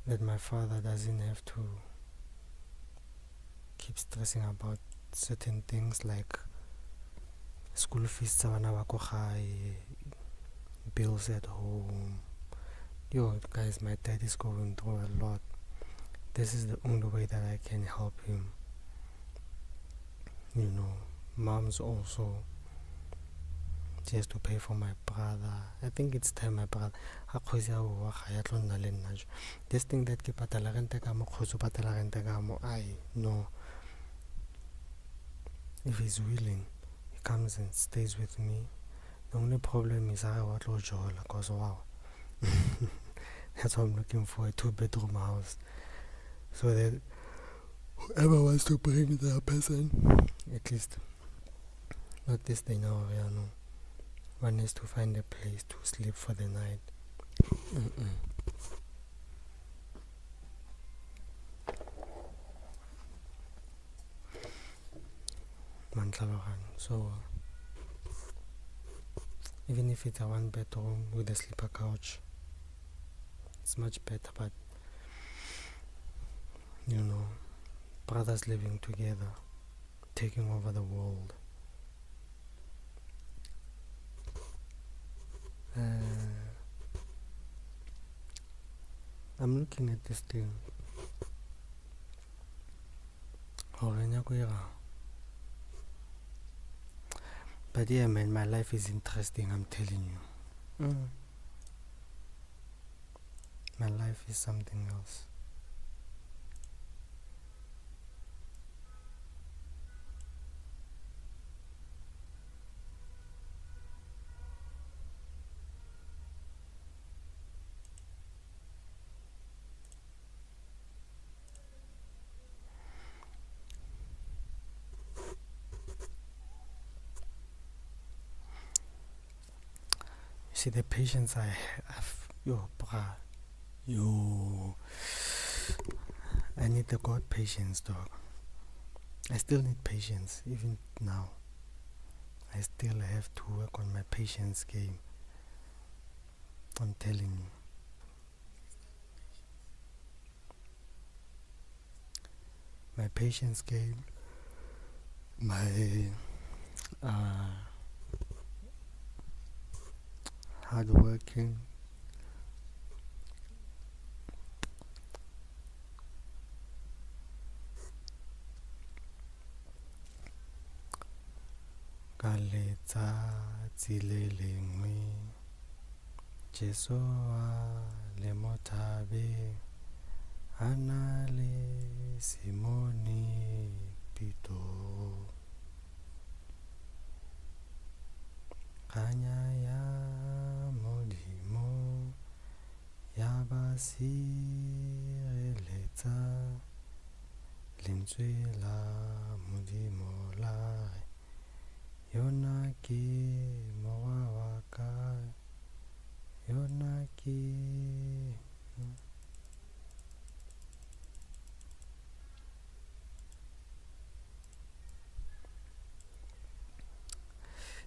that my father doesn't have to keep stressing about certain things like school fees, bills at home. Yo, guys, my dad is going through a lot. This is the only way that I can help him. You know, mom's also, she has to pay for my brother. I think it's time my brother. This thing that ke patala rente ka mo, kgotso patala rente ka mo, I no. If he's willing, he comes and stays with me. The only problem is I want to join, cause wow. That's why I'm looking for a 2-bedroom house. So that whoever wants to bring the person, at least not this thing now, you know. One needs to find a place to sleep for the night. So even if it's a 1-bedroom with a sleeper couch, it's much better. But you know, brothers living together, taking over the world. I'm looking at this thing. But yeah, man, my life is interesting, I'm telling you. My life is something else. See the patience I have, I need the God patience, dog. I still need patience, even now. I still have to work on my patience game. I'm telling you. My patience game, my hardworking, ka letsatsi le lengwe Jesu a le mo thabeng a na le Simone Pito kanya ya modimo ya ba sireletsa lentswe la modimo la re yona ke morwa wa ka yona ke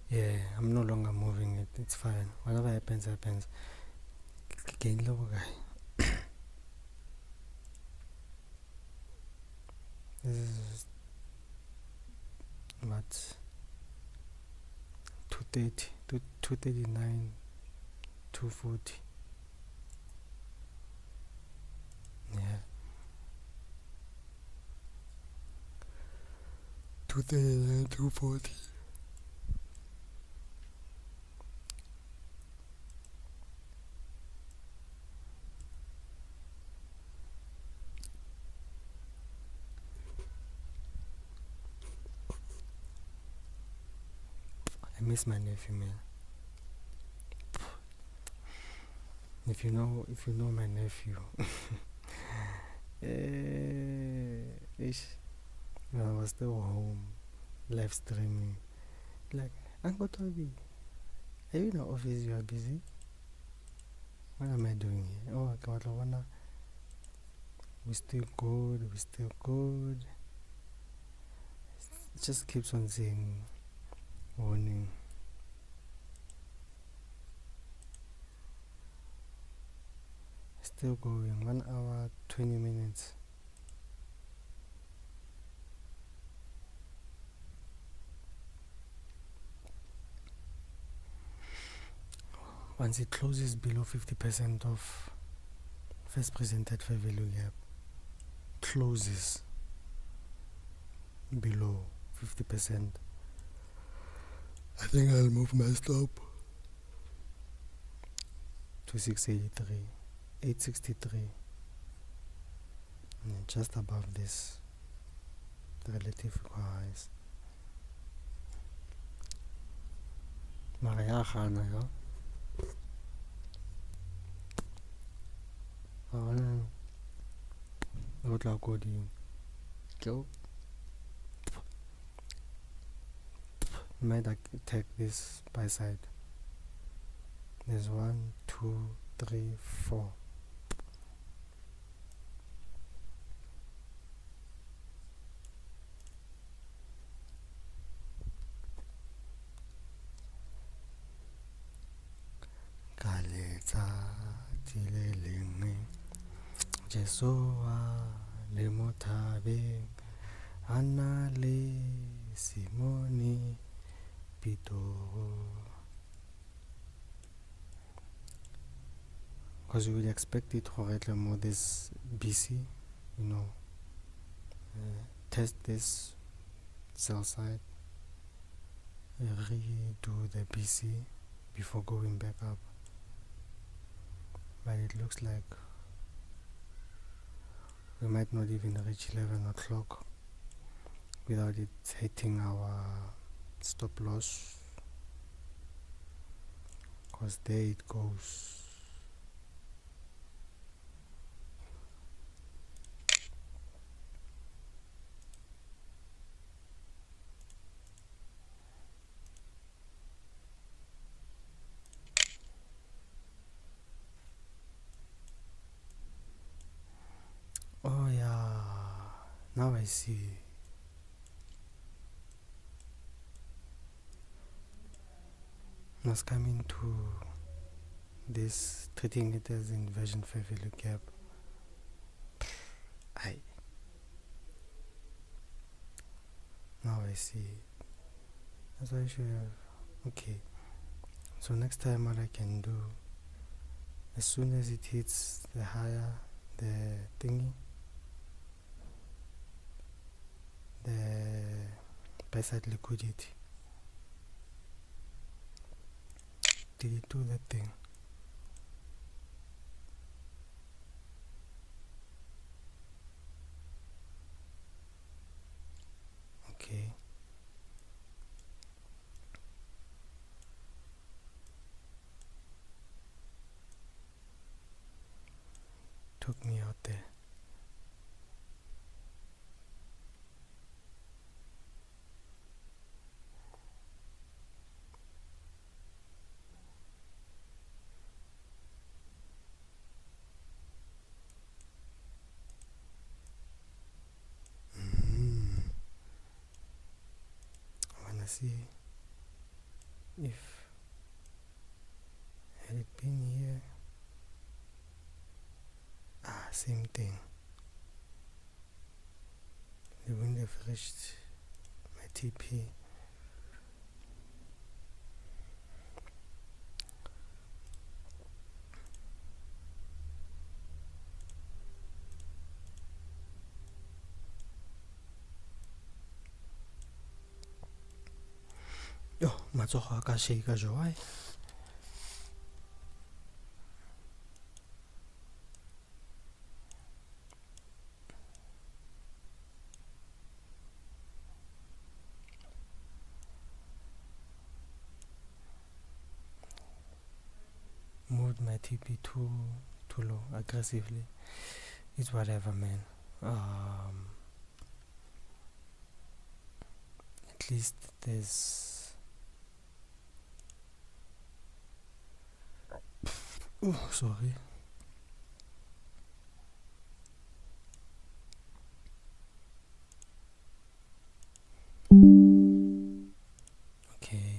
yeah, I'm no longer moving it. It's fine. Whatever happens, happens. This is what 230, 239, 240. Yeah. 239, 240. I miss my nephew, man. If you know my nephew, when I was still home, live streaming, like, Uncle Toby, are you in the office? You are busy. What am I doing here? Oh God, we still good. It just keeps on saying warning. Still going. 1 hour 20 minutes. once it closes below 50% of first presented fair value gap, closes below 50%, I think I'll move my stop to 683, 863, and just above this, the relative highs. Maria Khana, ja. What la go di? Go. Might take this by side. There's 1, 2, 3, 4. Kaletsa tileleng Jesoa le mothabeng ana le Simone Pitoro. Because you would expect it to more this BC, test this sell side, redo the BC before going back up. But it looks like we might not even reach 11 o'clock without it hitting our stop loss, because there it goes. Oh yeah, now I see. Was coming to this, treating it as inversion fair value gap. Now I see. That's why I should have. Okay. So next time what I can do, as soon as it hits the higher, the thingy, the buy side liquidity, did it do that thing? Okay. Took me out there. I wanna see if had it been here. Same thing. They wouldn't have reached my TP. Yo, matsogo a ka shake jo ai. Moved my TP too low aggressively. It's whatever, man. At least there's sorry. Okay.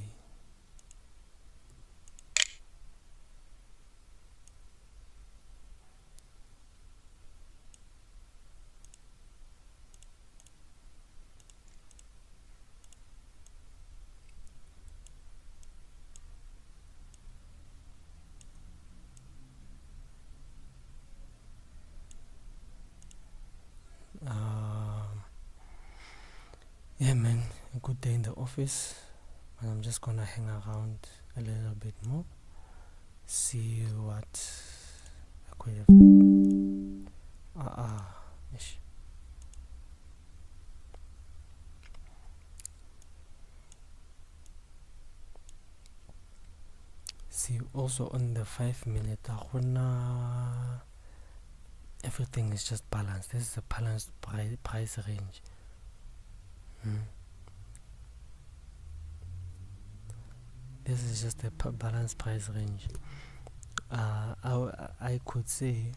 Yeah, man, a good day in the office, but I'm just gonna hang around a little bit more, see what I could have. Ish. See, also on the 5 minute, everything is just balanced. This is a balanced price range. This is just a balanced price range. I could say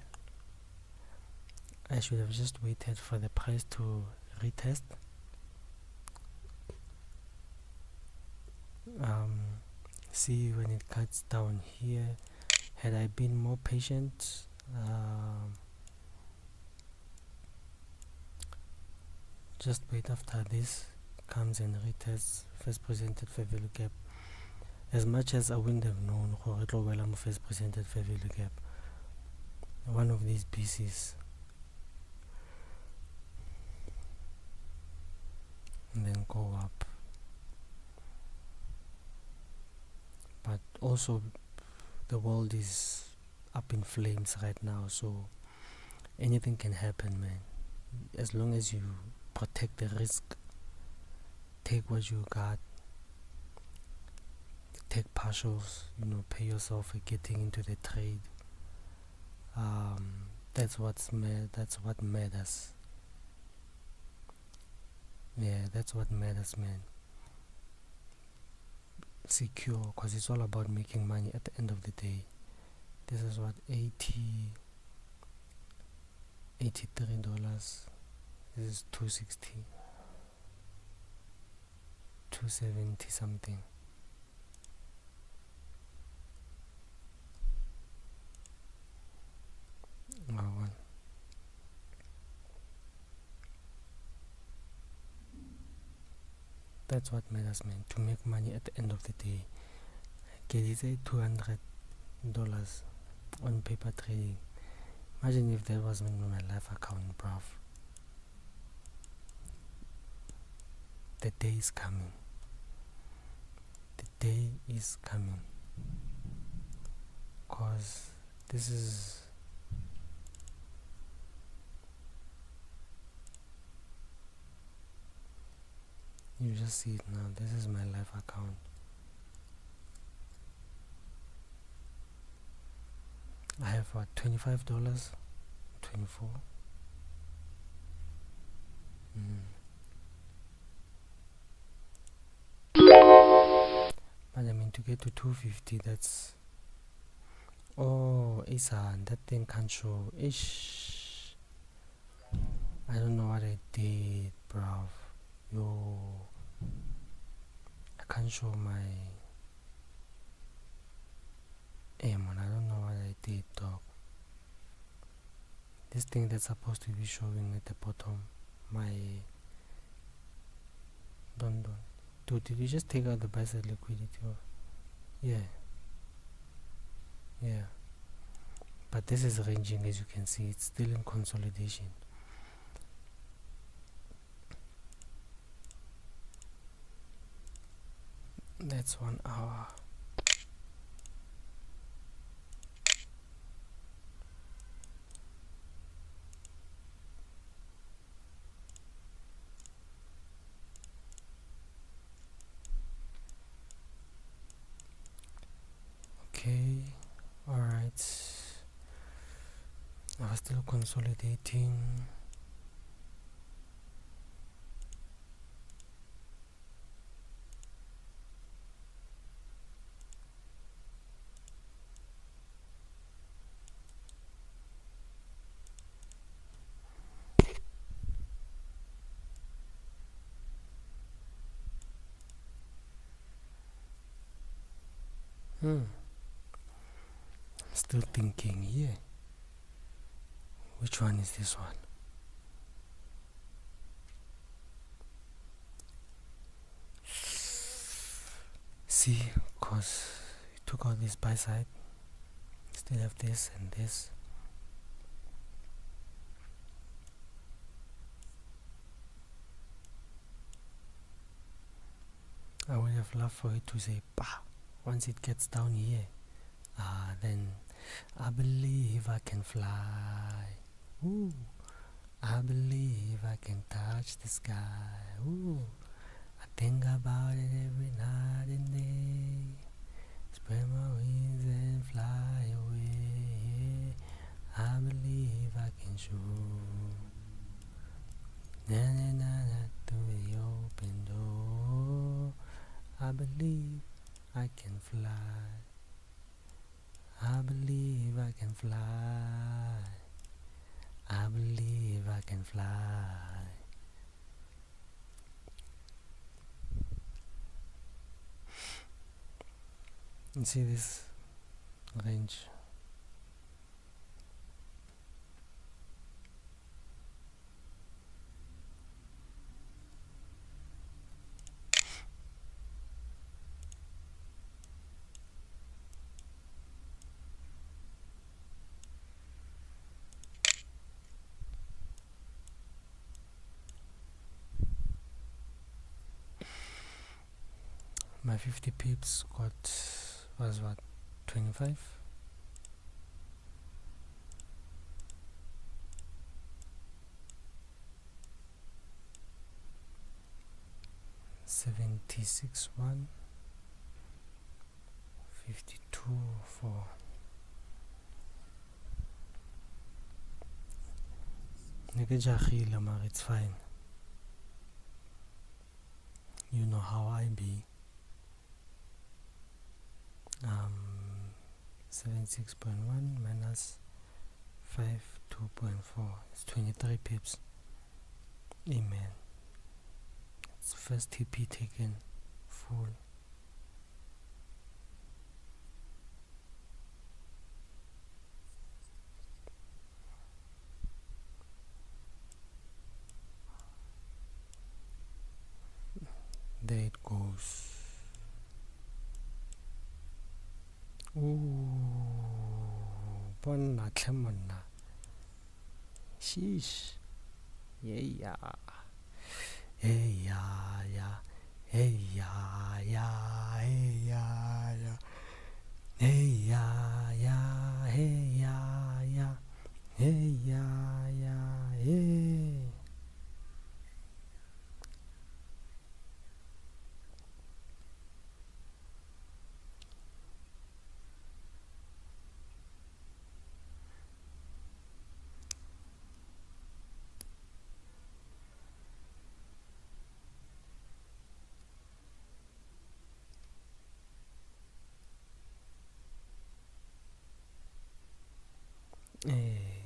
I should have just waited for the price to retest. See when it cuts down here. Had I been more patient, just wait after this comes and retests first presented fair value gap. As much as I wouldn't have known I'm first presented fair value gap, one of these pieces, and then go up. But also the world is up in flames right now, so anything can happen, man. As long as you protect the risk, take what you got, take partials, pay yourself for getting into the trade. That's what matters. Yeah, that's what matters, man. Secure, because it's all about making money at the end of the day. This is what $83. This is 260, 270 something. One. That's what matters, man. To make money at the end of the day. Can you say $200 on paper trading? Imagine if that wasn't on my life account, bruv. The day is coming. The day is coming. Cause this is you just see it now. This is my live account. I have what, $25, 24. But I mean, to get to 250, that's Isan, that thing can't show. Ish, I don't know what I did, bruv. Yo, I can't show my aim on. I don't know what I did, dog. This thing that's supposed to be showing at the bottom, my don't. Dude, did you just take out the buy side liquidity? Yeah. But this is ranging, as you can see. It's still in consolidation. That's 1 hour. Okay, alright. I was still consolidating. Still thinking here. Which one is this one? See, because you took out this buy side, still have this and this. love for it to say bah once it gets down here. Then I believe I can fly. Ooh, I believe I can touch the sky. Ooh, I think about it every night and day. Spread my wings and fly away. I believe I can shoot. Na na na na through the open door. I believe I can fly. I believe I can fly. I believe I can fly. You see this range? My 50 pips was what, 25? $76 1, 52 4. Nigga jahila, maar it's fine. You know how I be. 76.1 minus 52.4. It's 23 pips. Amen. It's first TP taken full. There it goes. Ooh, bonna clemonna. Sheesh. Yeah. Hey ya. Hey ya. Hey ya. Hey ya. Hey ya. Hey ya. Hey.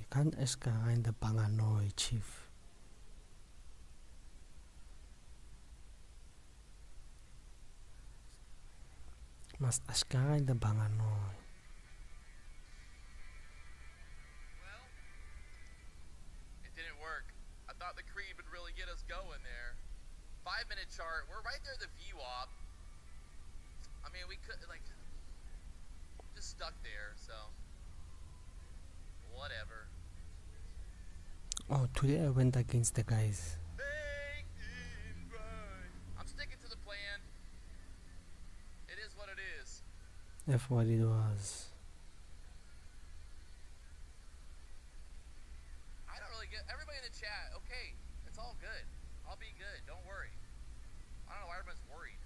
Kan eskara in the Banganoi, chief. Mas askara in the Banganoi. Well, it didn't work. I thought the creed would really get us going there. 5-minute chart. We're right there at the VWAP. I mean, we could, just stuck there, so. Whatever. Oh, today I went against the guys. I'm sticking to the plan. It is what it is. That's what it was. I don't really get everybody in the chat. Okay, it's all good. I'll be good. Don't worry. I don't know why everyone's worried.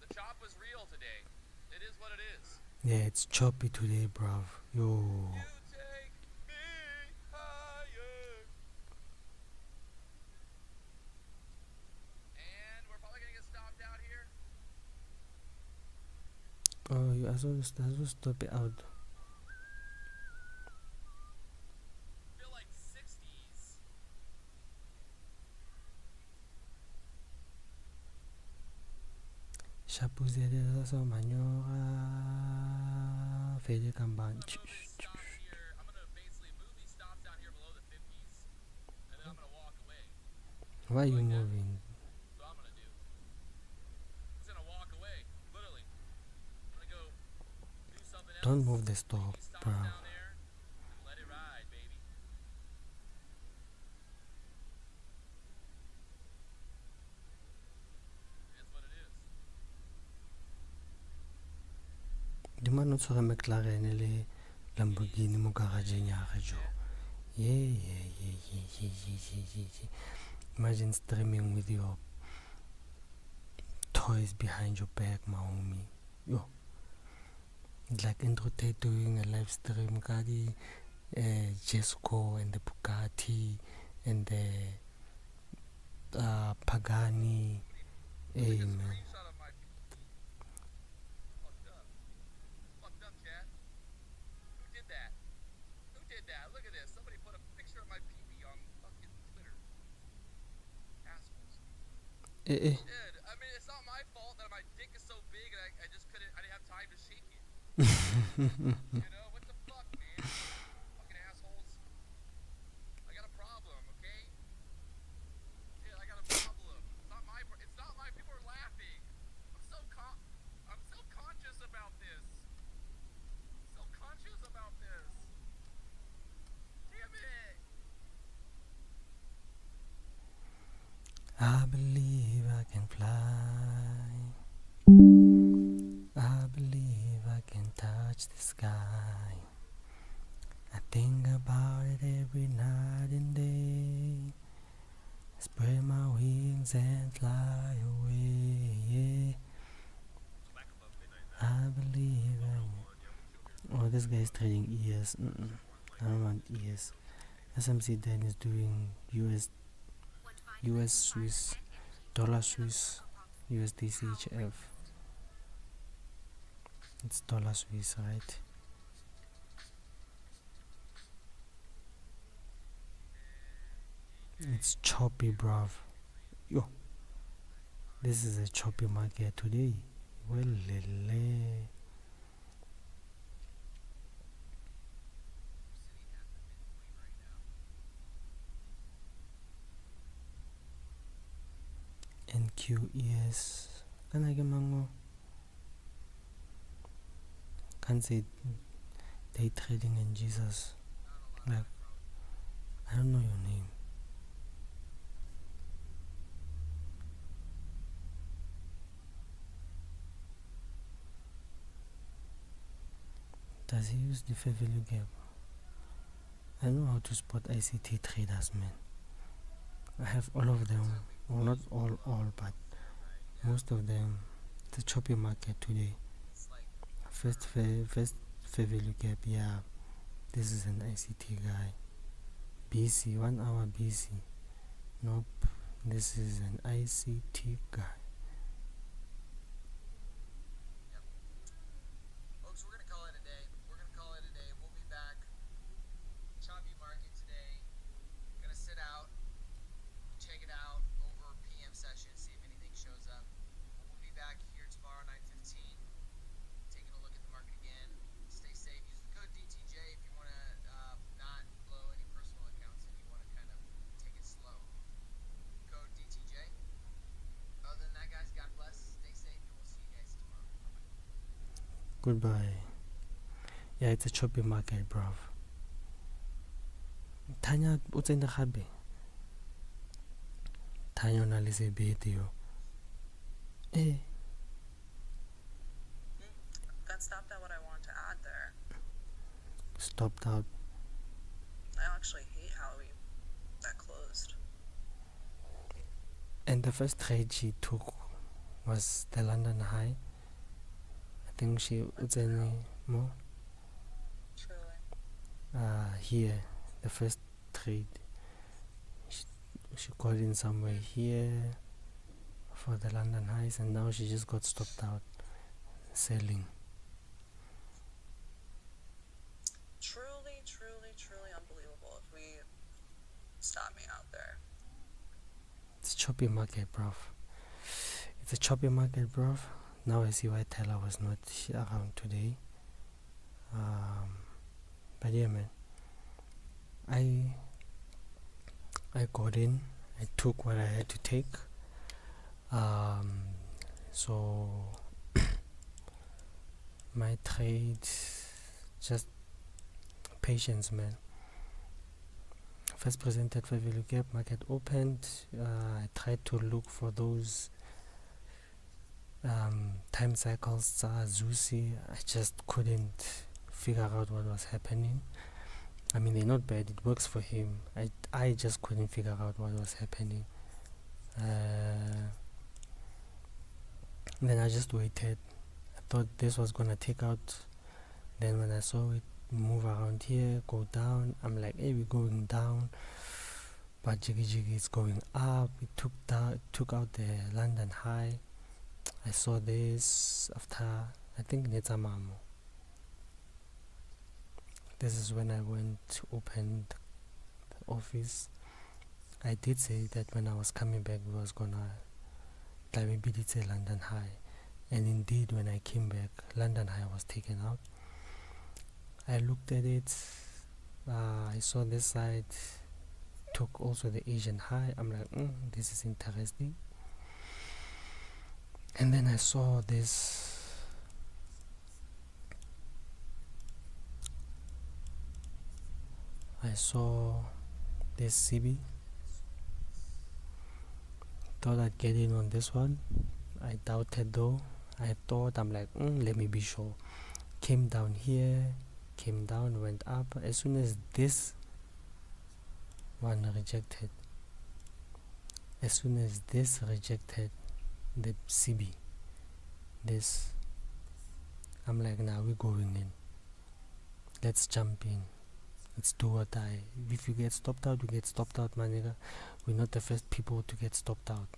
The chop was real today. It is what it is. Yeah, it's choppy today, bruv. Yo. You take me higher. And we're probably gonna get stopped out here. Oh, you are supposed to stop it out. Feel like 60s. Chapuzele sa manyora. Fede kamban. I'm gonna basically move these stops down here below the 50s, and then I'm gonna walk away. Why are you Like that. moving? That's what I'm gonna do. I'm just gonna walk away, literally. I'm gonna go do something else. Don't move the stop, These stops bro. down there, and let it ride, baby. no tshwara McLaren le Lamborghini mo garageng ya gage jo. Yeah. Imagine streaming with your toys behind your back, my homie. Yo. It's like Andrew Tate doing a live stream. Got the Jesco and the Bugatti and the Pagani. Hey, man. Screenshot of my PC. Fucked up, chat. Who did that? Who did that? Look at this. Somebody put a picture of my PP on fucking Twitter. Assholes. Eh. Dude, I mean, it's not my fault that my dick is so big and I just couldn't, I didn't have time to shake it. You know, what the fuck, man? Fucking assholes. I got a problem, okay? Yeah, I got a problem. It's not my, people are laughing. I'm so conscious about this. So conscious about this. Damn it. I believe I can fly. I believe I can touch the sky. I think about it every night and day. Spread my wings and fly away. Yeah. I believe I. Oh, this guy is trading ES. I don't want ES. SMC then is doing US Swiss, dollar Swiss, USD CHF. It's dollar Swiss, right? It's choppy, bruv. Yo, this is a choppy market today. Well, lele. NQES. Can I get mango? Can't say day trading in Jesus. Like, I don't know your name. Does he use the fair value gap? I know how to spot ICT traders, man. I have all of them. Well, not all, but most of them. It's a choppy market today. First fair value gap, yeah. This is an ICT guy. BC, 1 hour BC. Nope. This is an ICT guy. Folks, we're going to call it a day. We'll be back. Choppy market today. Gonna sit out, check it out over PM session, see if anything shows up. We'll be back here tomorrow, 9:15, taking a look at the market again. Stay safe. Use the code DTJ if you want to not blow any personal accounts and you want to kind of take it slow. Code DTJ. Other than that, guys, God bless. Stay safe, and we'll see you guys tomorrow. Bye-bye. Goodbye. Yeah, it's a choppy market, bruv. Tanya, what's in the hobby? Tanya on a video. Eh. That stopped at what I want to add there. Stopped out. I actually hate how that closed. And the first trade she took was the London high. I think she was any more. Truly. Here, the first trade. She got in somewhere here for the London highs, and now she just got stopped out selling. Truly unbelievable if we stop me out there. It's a choppy market, bruv. It's a choppy market, bruv. Now I see why Taylor was not around today. But yeah, man. I got in. I took what I had to take. So my trade, just patience, man. First presented fair value gap, market opened. I tried to look for those time cycles are Zusi. I just couldn't figure out what was happening. I mean, they're not bad, it works for him. I just couldn't figure out what was happening. Then I just waited. I thought this was gonna take out. Then when I saw it move around here, go down, I'm like, hey, we're going down. But Jiggy Jiggy is going up. It took out the London high. I saw this after, I think, Netamamo. This is when I went to open the office. I did say that when I was coming back, we was gonna maybe it's a London high. And indeed, when I came back, London high was taken out. I looked at it. I saw this side took also the Asian high. I'm like, this is interesting. And then I saw this. I saw this CB. Thought I'd get in on this one. I doubted though. I'm like, let me be sure. Came down here, came down, went up. As soon as this one rejected, the CB, this, I'm like, now we're going in. Let's jump in. Let's do or die. If you get stopped out, you get stopped out, my nigga. We're not the first people to get stopped out.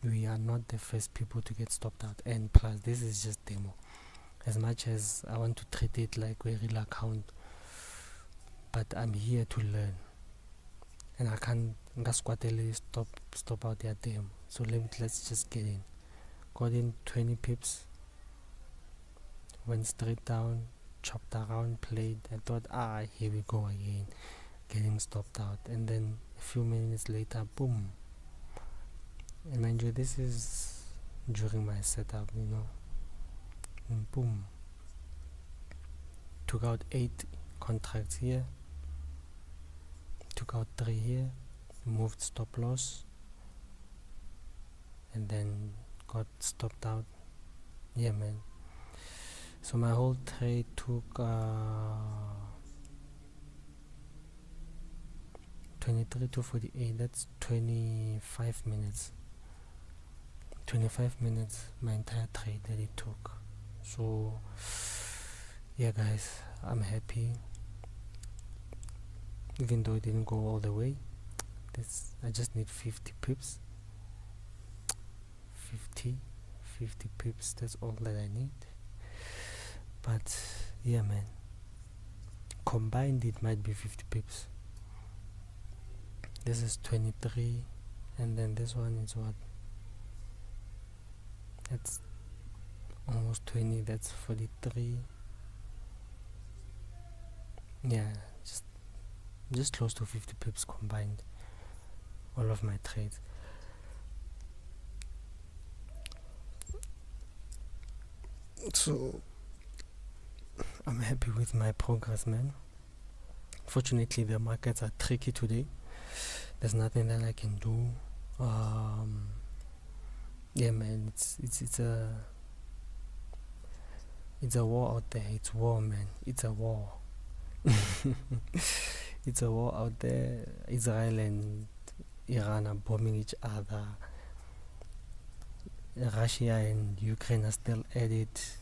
We are not the first people to get stopped out. And plus, this is just demo. As much as I want to treat it like a real account, but I'm here to learn. And I can't squatly stop out their demo. So let's just get in. Got in 20 pips. Went straight down. Chopped around, played. I thought, here we go again, getting stopped out. And then a few minutes later, boom. And mind you, this is during my setup, and boom. Took out 8 contracts here, took out 3 here, moved stop loss, and then got stopped out. Yeah, man. So my whole trade took 23 to 48. That's 25 minutes. 25 minutes, my entire trade that it took. So yeah, guys, I'm happy. Even though it didn't go all the way, I just need 50 pips. 50 pips. That's all that I need. But yeah, man, combined it might be 50 pips. This is 23, and then this one is what? That's almost 20. That's 43. Yeah, just close to 50 pips combined, all of my trades. So I'm happy with my progress, man. Fortunately, the markets are tricky today. There's nothing that I can do. Yeah, man, it's a war out there. It's war, man. It's a war. It's a war out there. Israel and Iran are bombing each other. Russia and Ukraine are still at it.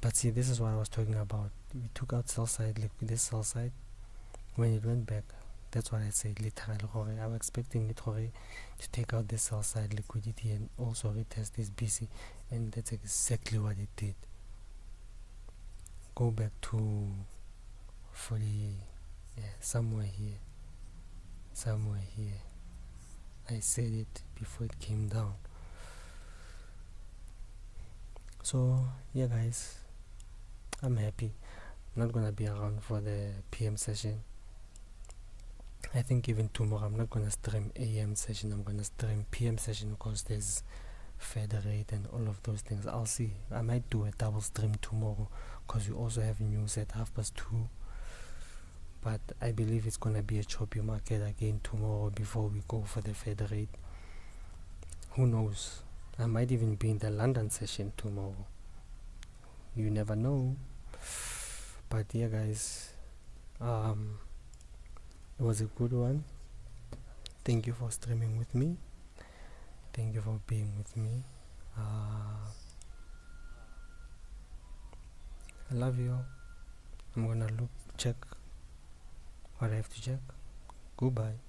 But see, this is what I was talking about. We took out sell side, this sell side. When it went back, that's what I said, literally. I was expecting it to take out this sell side liquidity and also retest this BC, and that's exactly what it did. Go back to 40, somewhere here. I said it before it came down. So yeah, guys, I'm happy. I'm not gonna be around for the PM session. I think even tomorrow I'm not gonna stream AM session. I'm gonna stream PM session because there's Fed rate and all of those things. I'll see. I might do a double stream tomorrow because we also have news at 2:30. But I believe it's gonna be a choppy market again tomorrow before we go for the Fed rate. Who knows? I might even be in the London session tomorrow. You never know. But yeah, guys, it was a good one. Thank you for streaming with me. Thank you for being with me. I love you. I'm gonna check what I have to check. Goodbye.